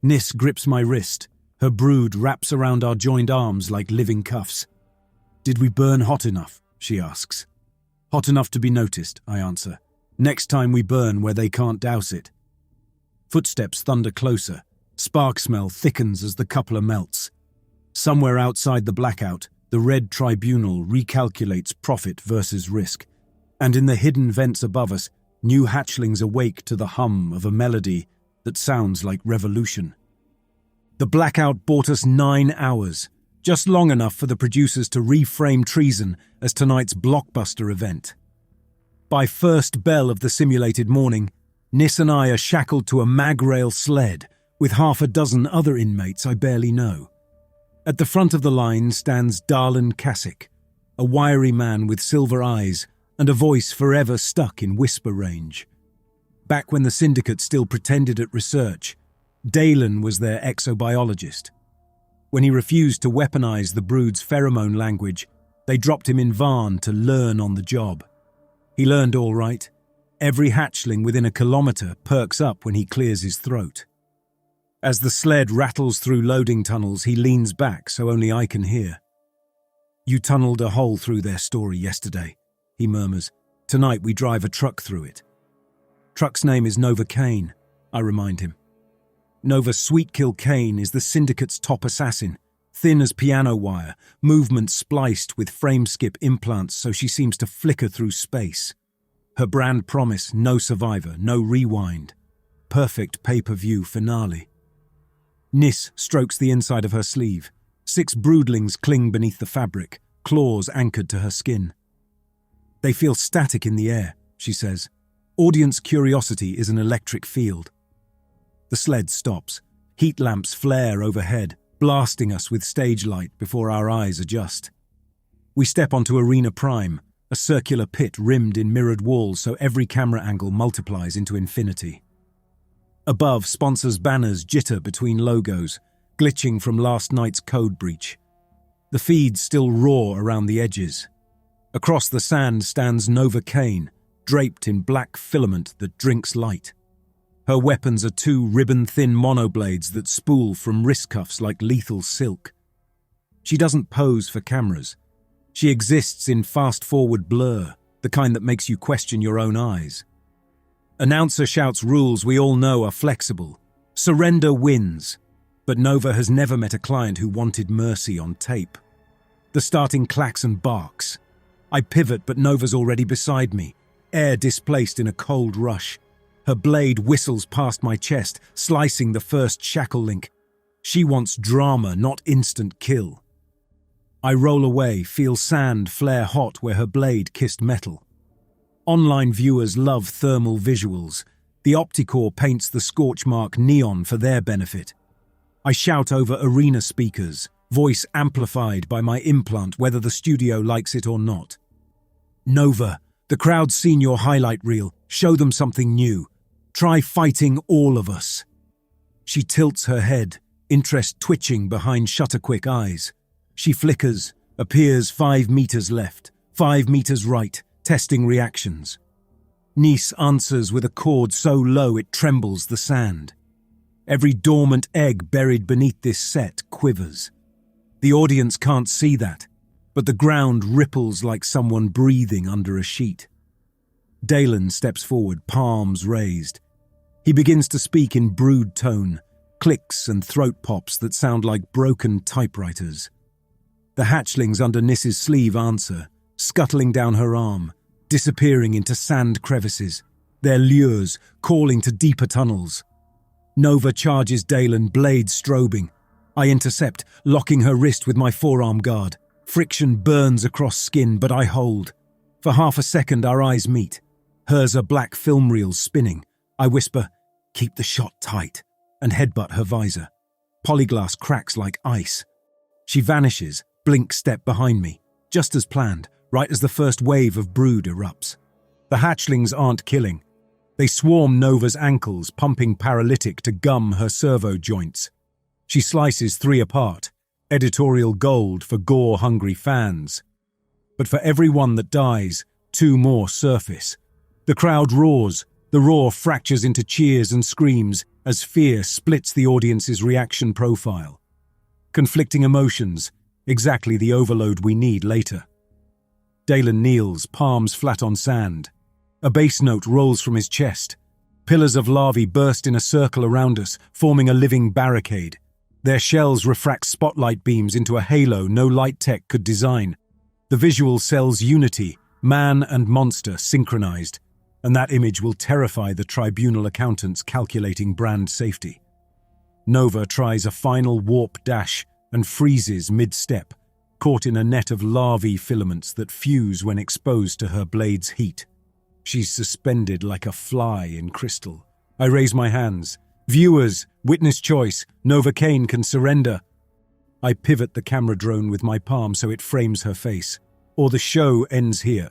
Nis grips my wrist. Her brood wraps around our joined arms like living cuffs. "Did we burn hot enough?" she asks. "Hot enough to be noticed," I answer. "Next time we burn where they can't douse it." Footsteps thunder closer. Spark smell thickens as the coupler melts. Somewhere outside the blackout, the red tribunal recalculates profit versus risk. And in the hidden vents above us, new hatchlings awake to the hum of a melody that sounds like revolution. The blackout bought us 9 hours, just long enough for the producers to reframe treason as tonight's blockbuster event. By first bell of the simulated morning, Nis and I are shackled to a mag-rail sled with half a dozen other inmates I barely know. At the front of the line stands Darlan Kasich, a wiry man with silver eyes and a voice forever stuck in whisper range. Back when the syndicate still pretended at research, Dalen was their exobiologist. When he refused to weaponize the brood's pheromone language, they dropped him in Varn to learn on the job. He learned all right. Every hatchling within a kilometer perks up when he clears his throat. As the sled rattles through loading tunnels, he leans back so only I can hear. You tunneled a hole through their story yesterday, he murmurs. Tonight we drive a truck through it. Truck's name is Nova Kane, I remind him. Nova Sweetkill Kane is the Syndicate's top assassin, thin as piano wire, movement spliced with frame-skip implants so she seems to flicker through space. Her brand promise, no survivor, no rewind. Perfect pay-per-view finale. Nis strokes the inside of her sleeve. 6 broodlings cling beneath the fabric, claws anchored to her skin. They feel static in the air, she says. Audience curiosity is an electric field. The sled stops. Heat lamps flare overhead, blasting us with stage light before our eyes adjust. We step onto Arena Prime, a circular pit rimmed in mirrored walls so every camera angle multiplies into infinity. Above, sponsors' banners jitter between logos, glitching from last night's code breach. The feeds still roar around the edges. Across the sand stands Nova Kane, draped in black filament that drinks light. Her weapons are 2 ribbon-thin monoblades that spool from wrist cuffs like lethal silk. She doesn't pose for cameras. She exists in fast-forward blur, the kind that makes you question your own eyes. Announcer shouts rules we all know are flexible. Surrender wins. But Nova has never met a client who wanted mercy on tape. The starting klaxon barks. I pivot, but Nova's already beside me, air displaced in a cold rush. Her blade whistles past my chest, slicing the first shackle link. She wants drama, not instant kill. I roll away, feel sand flare hot where her blade kissed metal. Online viewers love thermal visuals. The Opticore paints the scorch mark neon for their benefit. I shout over arena speakers, voice amplified by my implant whether the studio likes it or not. Nova, the crowd's seen your highlight reel. Show them something new. Try fighting all of us. She tilts her head, interest twitching behind shutter-quick eyes. She flickers, appears 5 meters left, 5 meters right, testing reactions. Nis answers with a chord so low it trembles the sand. Every dormant egg buried beneath this set quivers. The audience can't see that, but the ground ripples like someone breathing under a sheet. Dalen steps forward, palms raised. He begins to speak in brood tone, clicks and throat pops that sound like broken typewriters. The hatchlings under Nis's sleeve answer, scuttling down her arm, disappearing into sand crevices, their lures calling to deeper tunnels. Nova charges Dalen, blade strobing. I intercept, locking her wrist with my forearm guard. Friction burns across skin, but I hold. For half a second our eyes meet. Hers are black film reels spinning. I whisper, "Keep the shot tight," and headbutt her visor. Polyglass cracks like ice. She vanishes, blink step behind me, just as planned, right as the first wave of brood erupts. The hatchlings aren't killing. They swarm Nova's ankles, pumping paralytic to gum her servo joints. She slices 3 apart, editorial gold for gore-hungry fans. But for every one that dies, 2 more surface. The crowd roars. The roar fractures into cheers and screams as fear splits the audience's reaction profile. Conflicting emotions, exactly the overload we need later. Dalen kneels, palms flat on sand. A bass note rolls from his chest. Pillars of larvae burst in a circle around us, forming a living barricade. Their shells refract spotlight beams into a halo no light tech could design. The visual sells unity, man and monster synchronized, and that image will terrify the tribunal accountants calculating brand safety. Nova tries a final warp dash and freezes mid-step, caught in a net of larvae filaments that fuse when exposed to her blade's heat. She's suspended like a fly in crystal. I raise my hands. Viewers, witness choice, Nova Kane can surrender. I pivot the camera drone with my palm so it frames her face, or the show ends here.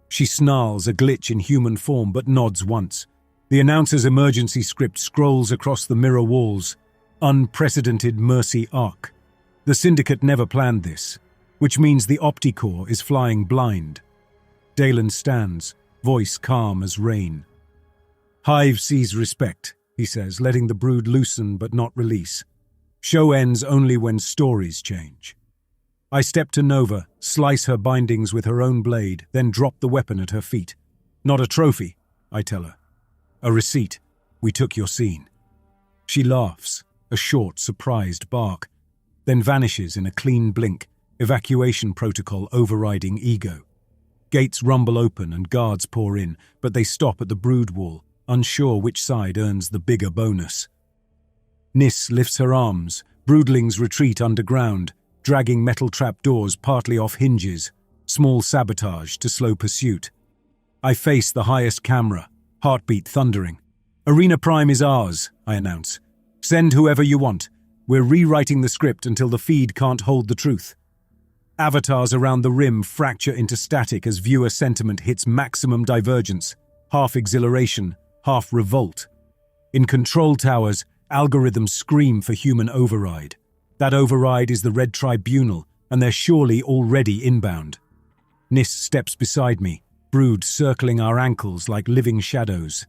She snarls, a glitch in human form, but nods once. The announcer's emergency script scrolls across the mirror walls. Unprecedented mercy arc. The Syndicate never planned this, which means the Opticore is flying blind. Dalen stands, voice calm as rain. Hive sees respect, he says, letting the brood loosen but not release. Show ends only when stories change. I step to Nova, slice her bindings with her own blade, then drop the weapon at her feet. Not a trophy, I tell her. A receipt. We took your scene. She laughs, a short, surprised bark, then vanishes in a clean blink, evacuation protocol overriding ego. Gates rumble open and guards pour in, but they stop at the brood wall, unsure which side earns the bigger bonus. Nis lifts her arms, broodlings retreat underground, dragging metal trapdoors partly off hinges, small sabotage to slow pursuit. I face the highest camera, heartbeat thundering. Arena Prime is ours, I announce. Send whoever you want. We're rewriting the script until the feed can't hold the truth. Avatars around the rim fracture into static as viewer sentiment hits maximum divergence, half exhilaration, half revolt. In control towers, algorithms scream for human override. That override is the Red Tribunal, and they're surely already inbound. Nis steps beside me, brood circling our ankles like living shadows.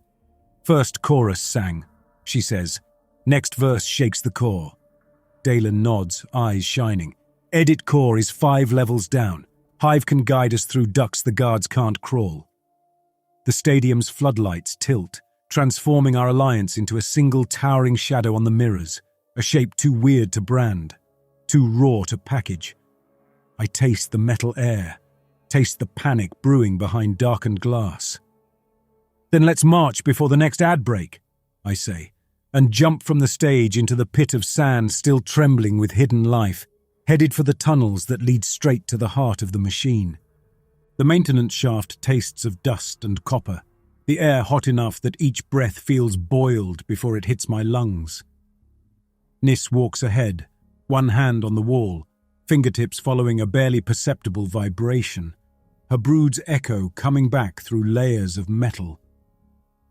First chorus sang, she says. Next verse shakes the core. Dalen nods, eyes shining. Edit core is 5 levels down. Hive can guide us through ducts the guards can't crawl. The stadium's floodlights tilt, transforming our alliance into a single towering shadow on the mirrors, a shape too weird to brand, too raw to package. I taste the metal air, taste the panic brewing behind darkened glass. Then let's march before the next ad break, I say, and jump from the stage into the pit of sand still trembling with hidden life, headed for the tunnels that lead straight to the heart of the machine. The maintenance shaft tastes of dust and copper, the air hot enough that each breath feels boiled before it hits my lungs. Nis walks ahead, one hand on the wall, fingertips following a barely perceptible vibration, her brood's echo coming back through layers of metal.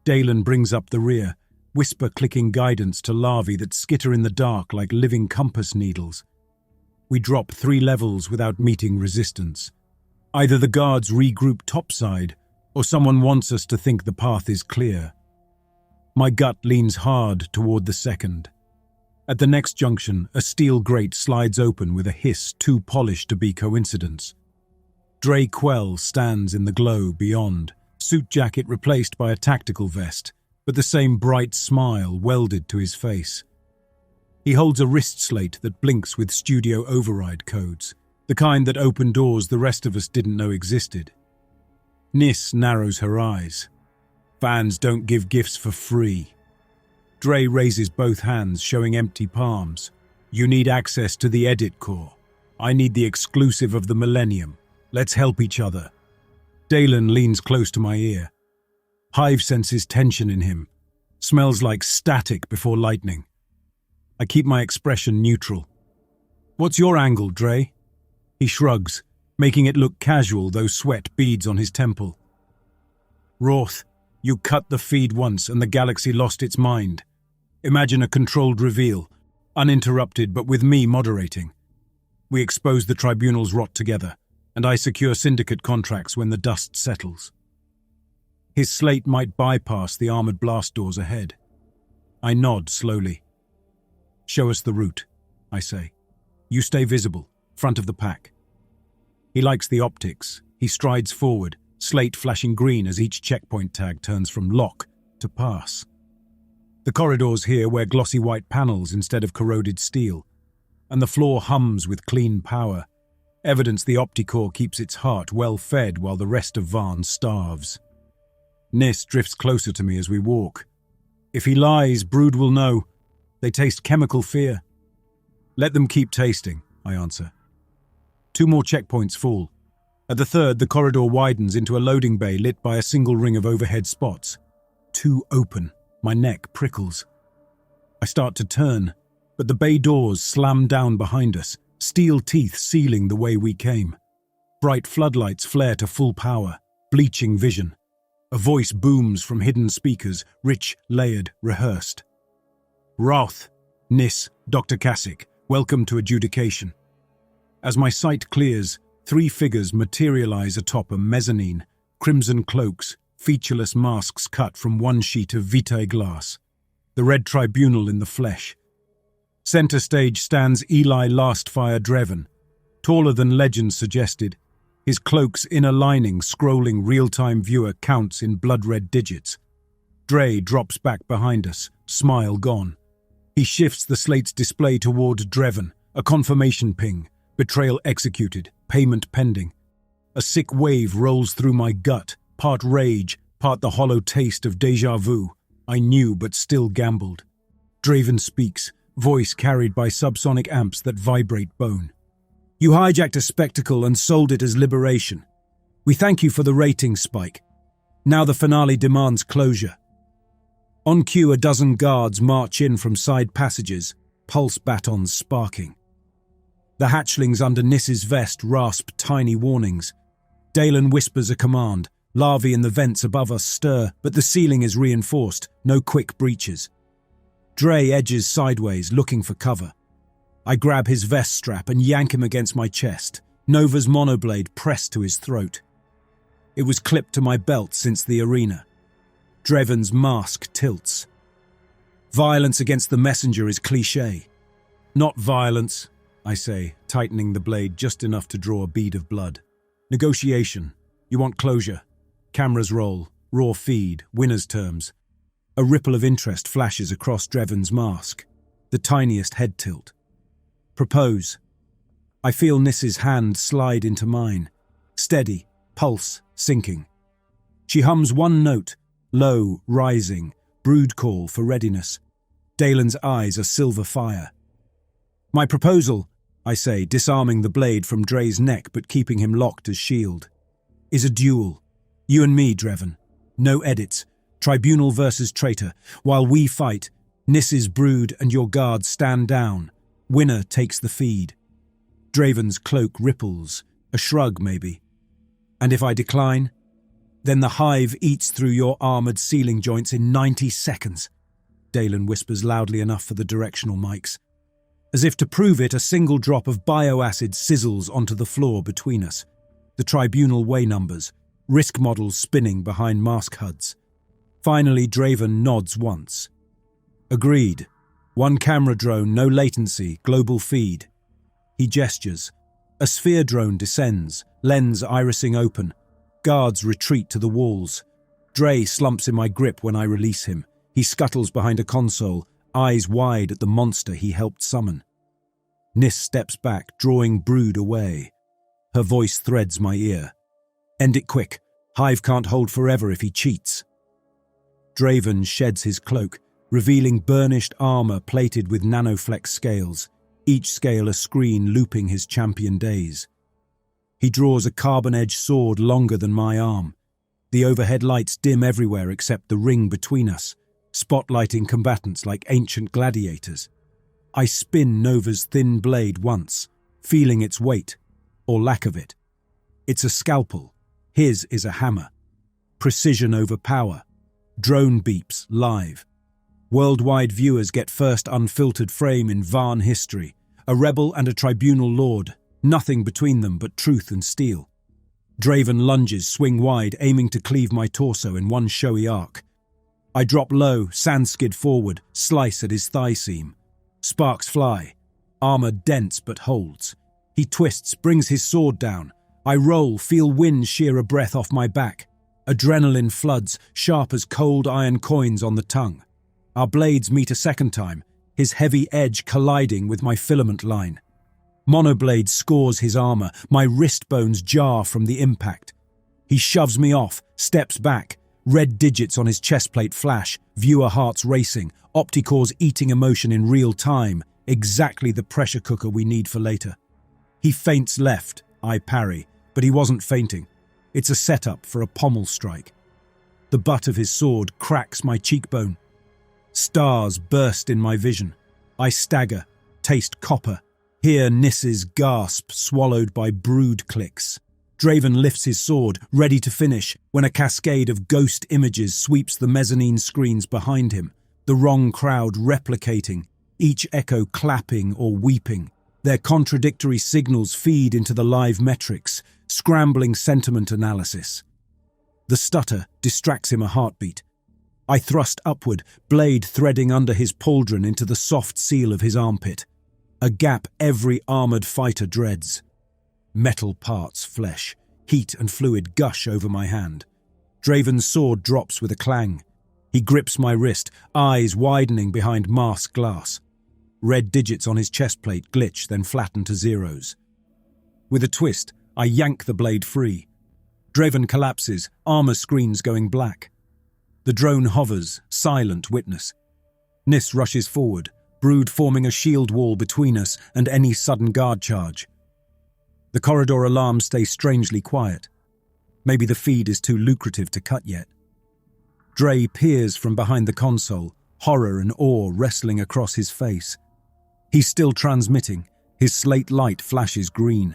Dalen brings up the rear, whisper clicking guidance to larvae that skitter in the dark like living compass needles. We drop 3 levels without meeting resistance. Either the guards regroup topside, or someone wants us to think the path is clear. My gut leans hard toward the second. At the next junction, a steel grate slides open with a hiss too polished to be coincidence. Dre Quell stands in the glow beyond, suit jacket replaced by a tactical vest, but the same bright smile welded to his face. He holds a wrist slate that blinks with studio override codes, the kind that open doors the rest of us didn't know existed. Nis narrows her eyes. Fans don't give gifts for free. Dre raises both hands, showing empty palms. You need access to the edit core. I need the exclusive of the Millennium. Let's help each other. Dalen leans close to my ear. Hive senses tension in him. Smells like static before lightning. I keep my expression neutral. What's your angle, Dre? He shrugs, making it look casual though sweat beads on his temple. Roth, you cut the feed once and the galaxy lost its mind. Imagine a controlled reveal, uninterrupted but with me moderating. We expose the tribunal's rot together, and I secure syndicate contracts when the dust settles. His slate might bypass the armored blast doors ahead. I nod slowly. Show us the route, I say. You stay visible, front of the pack. He likes the optics. He strides forward, slate flashing green as each checkpoint tag turns from lock to pass. The corridors here wear glossy white panels instead of corroded steel, and the floor hums with clean power, evidence the Opticore keeps its heart well fed while the rest of Varn starves. Nis drifts closer to me as we walk. If he lies, Brood will know. They taste chemical fear. Let them keep tasting, I answer. 2 more checkpoints fall. At the third, the corridor widens into a loading bay lit by a single ring of overhead spots. 2 open. My neck prickles. I start to turn, but the bay doors slam down behind us, steel teeth sealing the way we came. Bright floodlights flare to full power, bleaching vision. A voice booms from hidden speakers, rich, layered, rehearsed. Roth, Nis, Dr. Kasich, welcome to adjudication. As my sight clears, 3 figures materialize atop a mezzanine, crimson cloaks, featureless masks cut from one sheet of vitae glass. The Red Tribunal in the flesh. Center stage stands Eli Lastfire Dreven, taller than legend suggested, his cloak's inner lining scrolling real-time viewer counts in blood-red digits. Dre drops back behind us, smile gone. He shifts the slate's display toward Dreven, a confirmation ping, betrayal executed, payment pending. A sick wave rolls through my gut, part rage, part the hollow taste of déjà vu. I knew but still gambled. Draven speaks, voice carried by subsonic amps that vibrate bone. You hijacked a spectacle and sold it as liberation. We thank you for the ratings spike. Now the finale demands closure. On cue, a dozen guards march in from side passages, pulse batons sparking. The hatchlings under Niss's vest rasp tiny warnings. Dalen whispers a command. Larvae in the vents above us stir, but the ceiling is reinforced, no quick breaches. Dre edges sideways, looking for cover. I grab his vest strap and yank him against my chest, Nova's monoblade pressed to his throat. It was clipped to my belt since the arena. Dreven's mask tilts. Violence against the messenger is cliché. Not violence, I say, tightening the blade just enough to draw a bead of blood. Negotiation. You want closure. Cameras roll, raw feed, winner's terms. A ripple of interest flashes across Dreven's mask, the tiniest head tilt. Propose. I feel Niss's hand slide into mine. Steady, pulse sinking. She hums one note, low, rising, brood call for readiness. Dalen's eyes are silver fire. My proposal, I say, disarming the blade from Dre's neck but keeping him locked as shield, is a duel. You and me, Dreven. No edits. Tribunal versus traitor. While we fight, Niss's brood and your guards stand down. Winner takes the feed. Draven's cloak ripples, a shrug maybe. And if I decline, then the hive eats through your armoured ceiling joints in 90 seconds. Dalen whispers loudly enough for the directional mics. As if to prove it, a single drop of bioacid sizzles onto the floor between us. The tribunal way numbers, risk models spinning behind mask HUDs. Finally, Draven nods once. Agreed. One camera drone, no latency, global feed. He gestures. A sphere drone descends, lens irising open. Guards retreat to the walls. Dre slumps in my grip when I release him. He scuttles behind a console, eyes wide at the monster he helped summon. Niss steps back, drawing brood away. Her voice threads my ear. End it quick. Hive can't hold forever if he cheats. Draven sheds his cloak, revealing burnished armor plated with nanoflex scales, each scale a screen looping his champion days. He draws a carbon-edged sword longer than my arm. The overhead lights dim everywhere except the ring between us, spotlighting combatants like ancient gladiators. I spin Nova's thin blade once, feeling its weight, or lack of it. It's a scalpel. His is a hammer. Precision over power. Drone beeps live. Worldwide viewers get first unfiltered frame in Varn history. A rebel and a tribunal lord. Nothing between them but truth and steel. Draven lunges swing wide, aiming to cleave my torso in one showy arc. I drop low, sand skid forward, slice at his thigh seam. Sparks fly. Armor dense but holds. He twists, brings his sword down. I roll, feel wind shear a breath off my back. Adrenaline floods, sharp as cold iron coins on the tongue. Our blades meet a second time, his heavy edge colliding with my filament line. Monoblade scores his armor, my wrist bones jar from the impact. He shoves me off, steps back, red digits on his chestplate flash, viewer hearts racing, opticores eating emotion in real time, exactly the pressure cooker we need for later. He feints left, I parry, but he wasn't fainting. It's a setup for a pommel strike. The butt of his sword cracks my cheekbone. Stars burst in my vision. I stagger, taste copper, hear Niss's gasp swallowed by brood clicks. Draven lifts his sword, ready to finish, when a cascade of ghost images sweeps the mezzanine screens behind him, the wrong crowd replicating, each echo clapping or weeping. Their contradictory signals feed into the live metrics, scrambling sentiment analysis. The stutter distracts him a heartbeat. I thrust upward, blade threading under his pauldron into the soft seal of his armpit. A gap every armored fighter dreads. Metal parts flesh. Heat and fluid gush over my hand. Draven's sword drops with a clang. He grips my wrist, eyes widening behind masked glass. Red digits on his chest plate glitch, then flatten to zeros. With a twist, I yank the blade free. Draven collapses, armor screens going black. The drone hovers, silent witness. Nis rushes forward, Brood forming a shield wall between us and any sudden guard charge. The corridor alarms stay strangely quiet. Maybe the feed is too lucrative to cut yet. Dre peers from behind the console, horror and awe wrestling across his face. He's still transmitting. His slate light flashes green.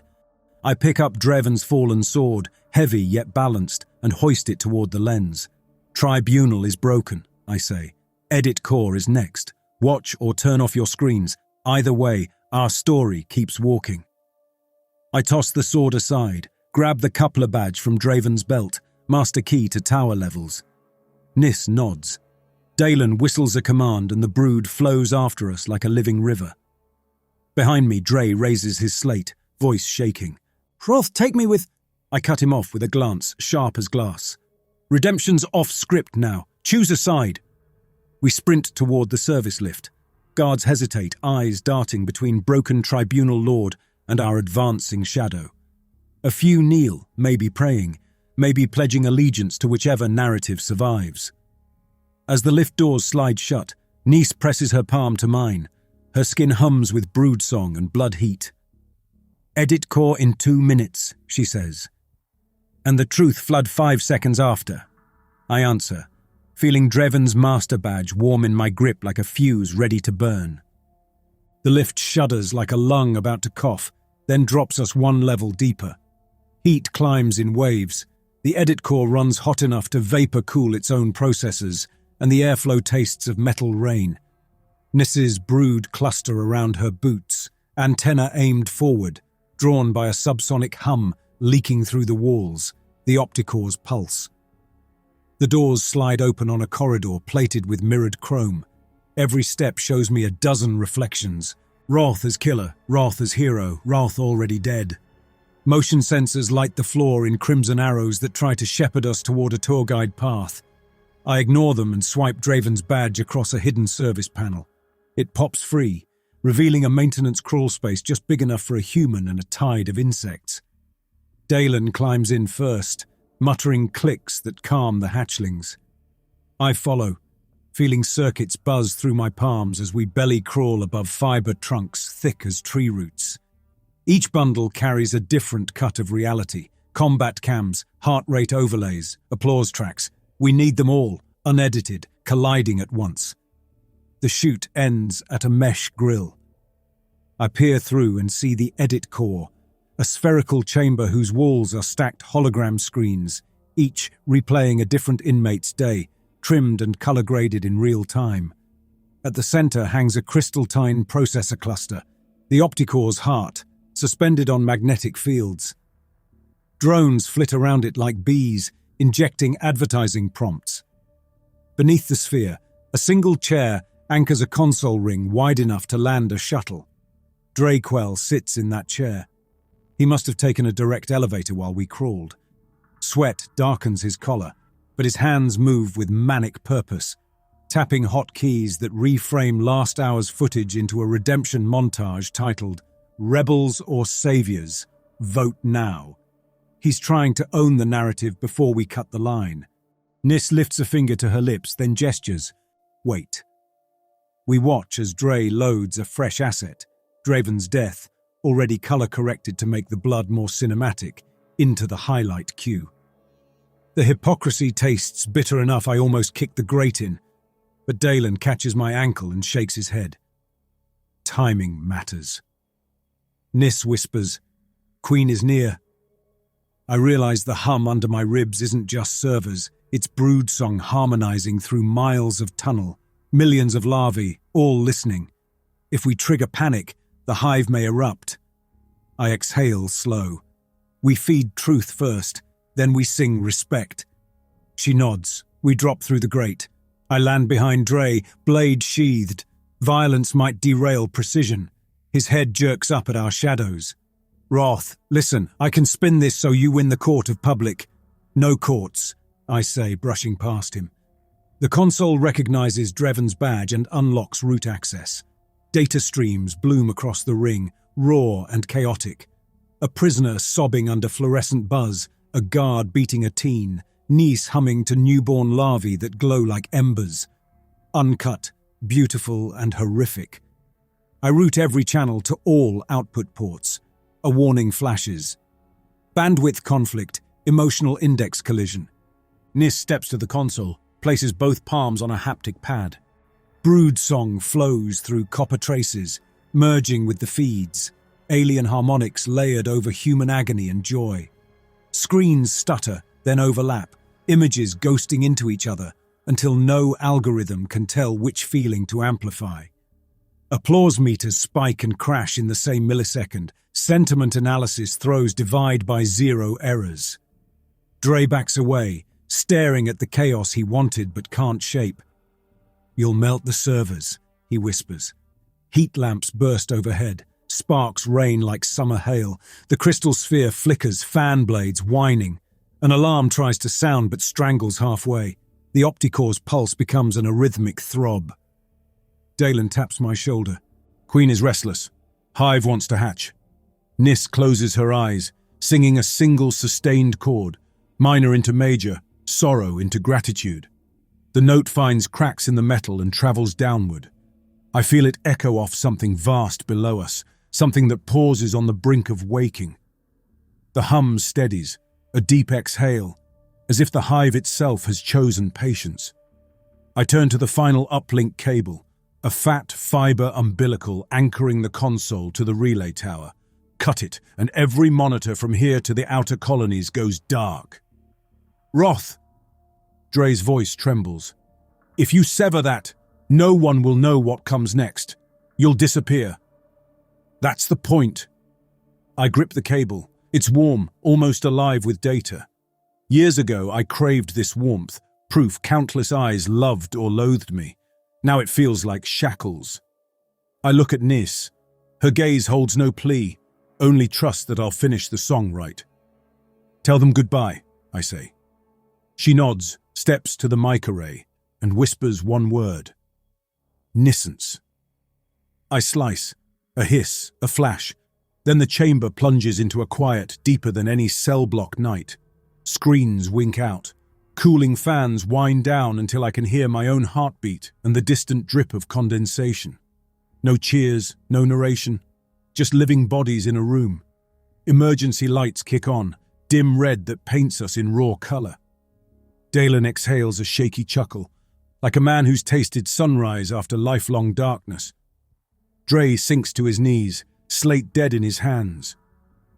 I pick up Draven's fallen sword, heavy yet balanced, and hoist it toward the lens. Tribunal is broken, I say. Edit core is next. Watch or turn off your screens. Either way, our story keeps walking. I toss the sword aside, grab the coupler badge from Draven's belt, master key to tower levels. Nis nods. Dalen whistles a command and the brood flows after us like a living river. Behind me, Dre raises his slate, voice shaking. Hroth, take me with... I cut him off with a glance, sharp as glass. Redemption's off script now. Choose a side. We sprint toward the service lift. Guards hesitate, eyes darting between broken tribunal lord and our advancing shadow. A few kneel, maybe praying, maybe pledging allegiance to whichever narrative survives. As the lift doors slide shut, Nis presses her palm to mine. Her skin hums with brood song and blood heat. Edit core in 2 minutes, she says. And the truth flood 5 seconds after. I answer, feeling Draven's master badge warm in my grip like a fuse ready to burn. The lift shudders like a lung about to cough, then drops us 1 level deeper. Heat climbs in waves. The edit core runs hot enough to vapor cool its own processors, and the airflow tastes of metal rain. Nis's brood cluster around her boots, antenna aimed forward, drawn by a subsonic hum leaking through the walls, the opticore's pulse. The doors slide open on a corridor plated with mirrored chrome. Every step shows me a dozen reflections. Wrath as killer, Wrath as hero, Wrath already dead. Motion sensors light the floor in crimson arrows that try to shepherd us toward a tour guide path. I ignore them and swipe Draven's badge across a hidden service panel. It pops free, revealing a maintenance crawl space just big enough for a human and a tide of insects. Dalen climbs in first, muttering clicks that calm the hatchlings. I follow, feeling circuits buzz through my palms as we belly crawl above fiber trunks thick as tree roots. Each bundle carries a different cut of reality. Combat cams, heart rate overlays, applause tracks. We need them all, unedited, colliding at once. The chute ends at a mesh grill. I peer through and see the edit core, a spherical chamber whose walls are stacked hologram screens, each replaying a different inmate's day, trimmed and color-graded in real time. At the center hangs a crystalline processor cluster, the opticore's heart, suspended on magnetic fields. Drones flit around it like bees, injecting advertising prompts. Beneath the sphere, a single chair anchors a console ring wide enough to land a shuttle. Draquel sits in that chair. He must have taken a direct elevator while we crawled. Sweat darkens his collar, but his hands move with manic purpose, tapping hot keys that reframe last hour's footage into a redemption montage titled Rebels or Saviors, Vote Now. He's trying to own the narrative before we cut the line. Nis lifts a finger to her lips, then gestures. Wait. We watch as Dre loads a fresh asset, Draven's death, already color-corrected to make the blood more cinematic, into the highlight queue. The hypocrisy tastes bitter enough I almost kick the grate in, but Dalen catches my ankle and shakes his head. Timing matters. Nis whispers, Queen is near. I realize the hum under my ribs isn't just servers, it's brood song harmonizing through miles of tunnel, millions of larvae, all listening. If we trigger panic, the hive may erupt. I exhale slow. We feed truth first, then we sing respect. She nods. We drop through the grate. I land behind Dre, blade sheathed. Violence might derail precision. His head jerks up at our shadows. Roth, listen, I can spin this so you win the court of public. No courts, I say, brushing past him. The console recognizes Dreven's badge and unlocks root access. Data streams bloom across the ring, raw and chaotic. A prisoner sobbing under fluorescent buzz, a guard beating a teen, Nice humming to newborn larvae that glow like embers. Uncut, beautiful and horrific. I route every channel to all output ports. A warning flashes. Bandwidth conflict, emotional index collision. Nis steps to the console, places both palms on a haptic pad. Brood song flows through copper traces, merging with the feeds. Alien harmonics layered over human agony and joy. Screens stutter, then overlap, images ghosting into each other until no algorithm can tell which feeling to amplify. Applause meters spike and crash in the same millisecond. Sentiment analysis throws divide by zero errors. Dre backs away, staring at the chaos he wanted but can't shape. You'll melt the servers, he whispers. Heat lamps burst overhead. Sparks rain like summer hail. The crystal sphere flickers, fan blades whining. An alarm tries to sound but strangles halfway. The opticore's pulse becomes an arrhythmic throb. Dalen taps my shoulder. Queen is restless. Hive wants to hatch. Nis closes her eyes, singing a single sustained chord, minor into major, sorrow into gratitude. The note finds cracks in the metal and travels downward. I feel it echo off something vast below us, something that pauses on the brink of waking. The hum steadies, a deep exhale, as if the hive itself has chosen patience. I turn to the final uplink cable, a fat fiber umbilical anchoring the console to the relay tower. Cut it, and every monitor from here to the outer colonies goes dark. Roth! Dre's voice trembles. If you sever that, no one will know what comes next. You'll disappear. That's the point. I grip the cable. It's warm, almost alive with data. Years ago, I craved this warmth, proof countless eyes loved or loathed me. Now it feels like shackles. I look at Nis. Her gaze holds no plea, only trust that I'll finish the song right. Tell them goodbye, I say. She nods, steps to the mic array, and whispers one word. Nissance. I slice. A hiss, a flash. Then the chamber plunges into a quiet deeper than any cell block night. Screens wink out. Cooling fans wind down until I can hear my own heartbeat and the distant drip of condensation. No cheers, no narration. Just living bodies in a room. Emergency lights kick on, dim red that paints us in raw color. Dalen exhales a shaky chuckle, like a man who's tasted sunrise after lifelong darkness. Dre sinks to his knees, slate dead in his hands.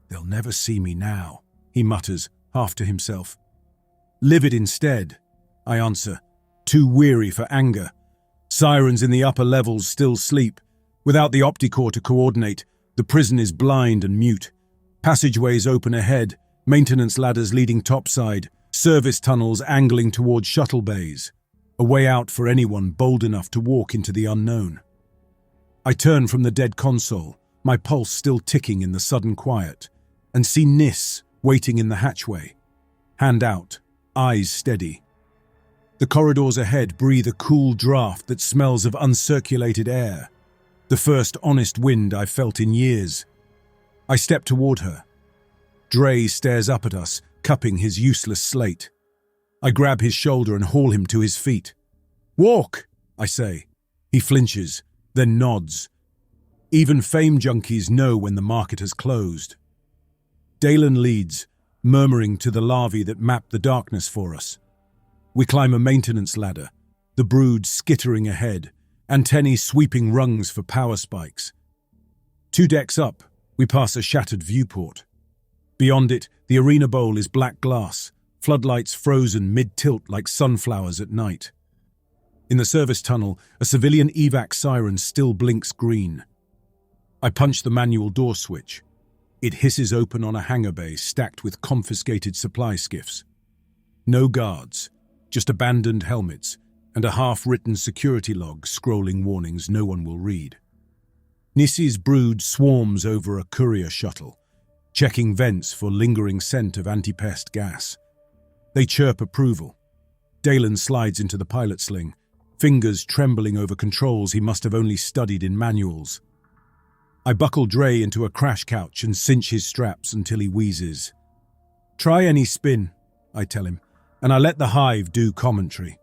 They'll never see me now, he mutters, half to himself. Livid instead, I answer, too weary for anger. Sirens in the upper levels still sleep. Without the opticore to coordinate, the prison is blind and mute. Passageways open ahead, maintenance ladders leading topside, service tunnels angling toward shuttle bays. A way out for anyone bold enough to walk into the unknown. I turn from the dead console, my pulse still ticking in the sudden quiet, and see Nis waiting in the hatchway. Hand out, eyes steady. The corridors ahead breathe a cool draft that smells of uncirculated air. The first honest wind I've felt in years. I step toward her. Dre stares up at us, cupping his useless slate. I grab his shoulder and haul him to his feet. Walk, I say. He flinches, then nods. Even fame junkies know when the market has closed. Dalen leads, murmuring to the larvae that map the darkness for us. We climb a maintenance ladder, the brood skittering ahead, antennae sweeping rungs for power spikes. 2 decks up, we pass a shattered viewport. Beyond it, the arena bowl is black glass, floodlights frozen mid-tilt like sunflowers at night. In the service tunnel, a civilian evac siren still blinks green. I punch the manual door switch. It hisses open on a hangar bay stacked with confiscated supply skiffs. No guards, just abandoned helmets and a half-written security log scrolling warnings no one will read. Nisi's brood swarms over a courier shuttle. checking vents for lingering scent of anti-pest gas. They chirp approval. Dalen slides into the pilot sling, fingers trembling over controls he must have only studied in manuals. I buckle Dre into a crash couch and cinch his straps until he wheezes. "Try any spin," I tell him, and I let the hive do commentary.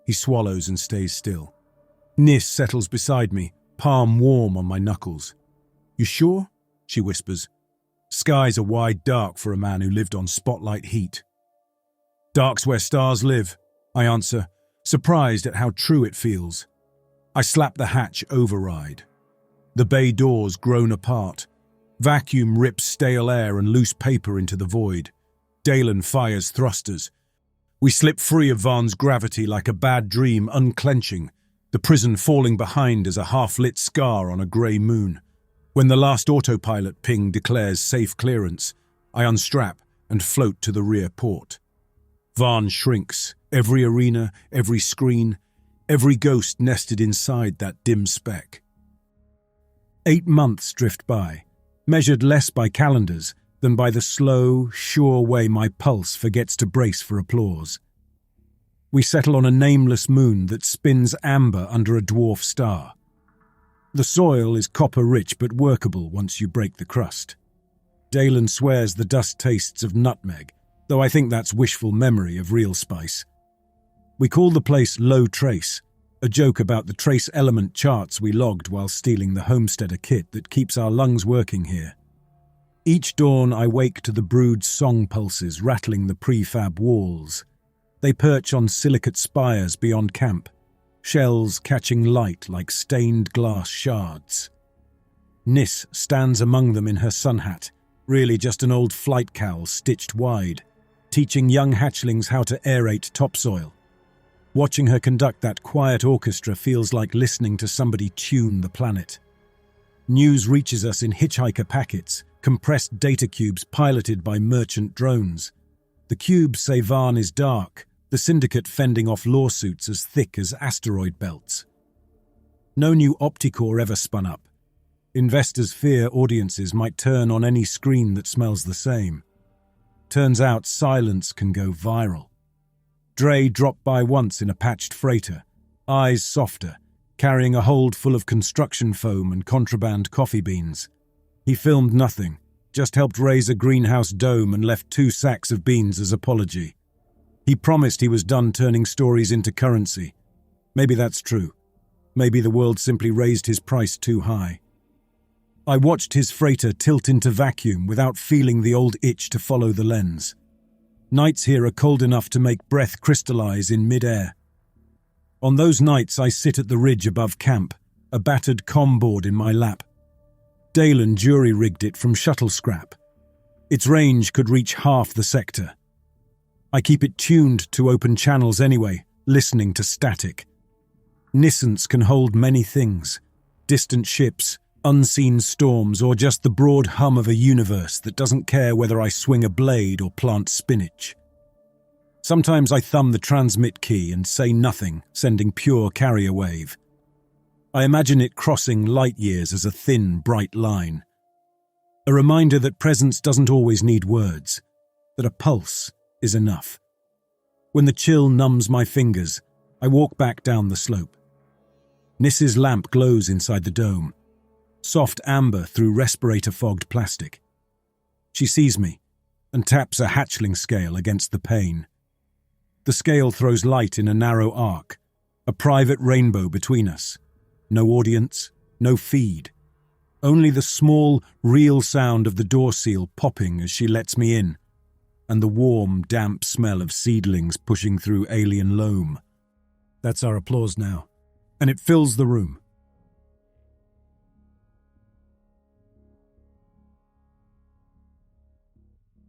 He swallows and stays still. Nis settles beside me, palm warm on my knuckles. "You sure?" she whispers. "Skies are wide dark for a man who lived on spotlight heat." "Dark's where stars live," I answer, surprised at how true it feels. I slap the hatch override. The bay doors groan apart. Vacuum rips stale air and loose paper into the void. Dalen fires thrusters. We slip free of Vaughn's gravity like a bad dream unclenching, the prison falling behind as a half-lit scar on a grey moon. When the last autopilot ping declares safe clearance, I unstrap and float to the rear port. Vaughn shrinks, every arena, every screen, every ghost nested inside that dim speck. 8 months drift by, measured less by calendars than by the slow, sure way my pulse forgets to brace for applause. We settle on a nameless moon that spins amber under a dwarf star. The soil is copper-rich but workable once you break the crust. Dalen swears the dust tastes of nutmeg, though I think that's wishful memory of real spice. We call the place Low Trace, a joke about the trace element charts we logged while stealing the homesteader kit that keeps our lungs working here. Each dawn I wake to the brood's song pulses rattling the prefab walls. They perch on silicate spires beyond camp, shells catching light like stained glass shards. Nis stands among them in her sun hat, really just an old flight cowl stitched wide, teaching young hatchlings how to aerate topsoil. Watching her conduct that quiet orchestra feels like listening to somebody tune the planet. News reaches us in hitchhiker packets, compressed data cubes piloted by merchant drones. The cubes say Vaughn is dark, the syndicate fending off lawsuits as thick as asteroid belts. No new Opticore ever spun up. Investors fear audiences might turn on any screen that smells the same. Turns out silence can go viral. Dre dropped by once in a patched freighter, eyes softer, carrying a hold full of construction foam and contraband coffee beans. He filmed nothing, just helped raise a greenhouse dome and left 2 sacks of beans as apology. He promised he was done turning stories into currency. Maybe that's true. Maybe the world simply raised his price too high. I watched his freighter tilt into vacuum without feeling the old itch to follow the lens. Nights here are cold enough to make breath crystallize in mid-air. On those nights I sit at the ridge above camp, a battered comm board in my lap. Dalen jury-rigged it from shuttle scrap. Its range could reach half the sector. I keep it tuned to open channels anyway, listening to static. Nissance can hold many things. Distant ships, unseen storms, or just the broad hum of a universe that doesn't care whether I swing a blade or plant spinach. Sometimes I thumb the transmit key and say nothing, sending pure carrier wave. I imagine it crossing light years as a thin, bright line. A reminder that presence doesn't always need words, that a pulse is enough. When the chill numbs my fingers, I walk back down the slope. Nis's lamp glows inside the dome, soft amber through respirator-fogged plastic. She sees me and taps a hatchling scale against the pane. The scale throws light in a narrow arc, a private rainbow between us. No audience, no feed. Only the small, real sound of the door seal popping as she lets me in, and the warm, damp smell of seedlings pushing through alien loam. That's our applause now, and it fills the room.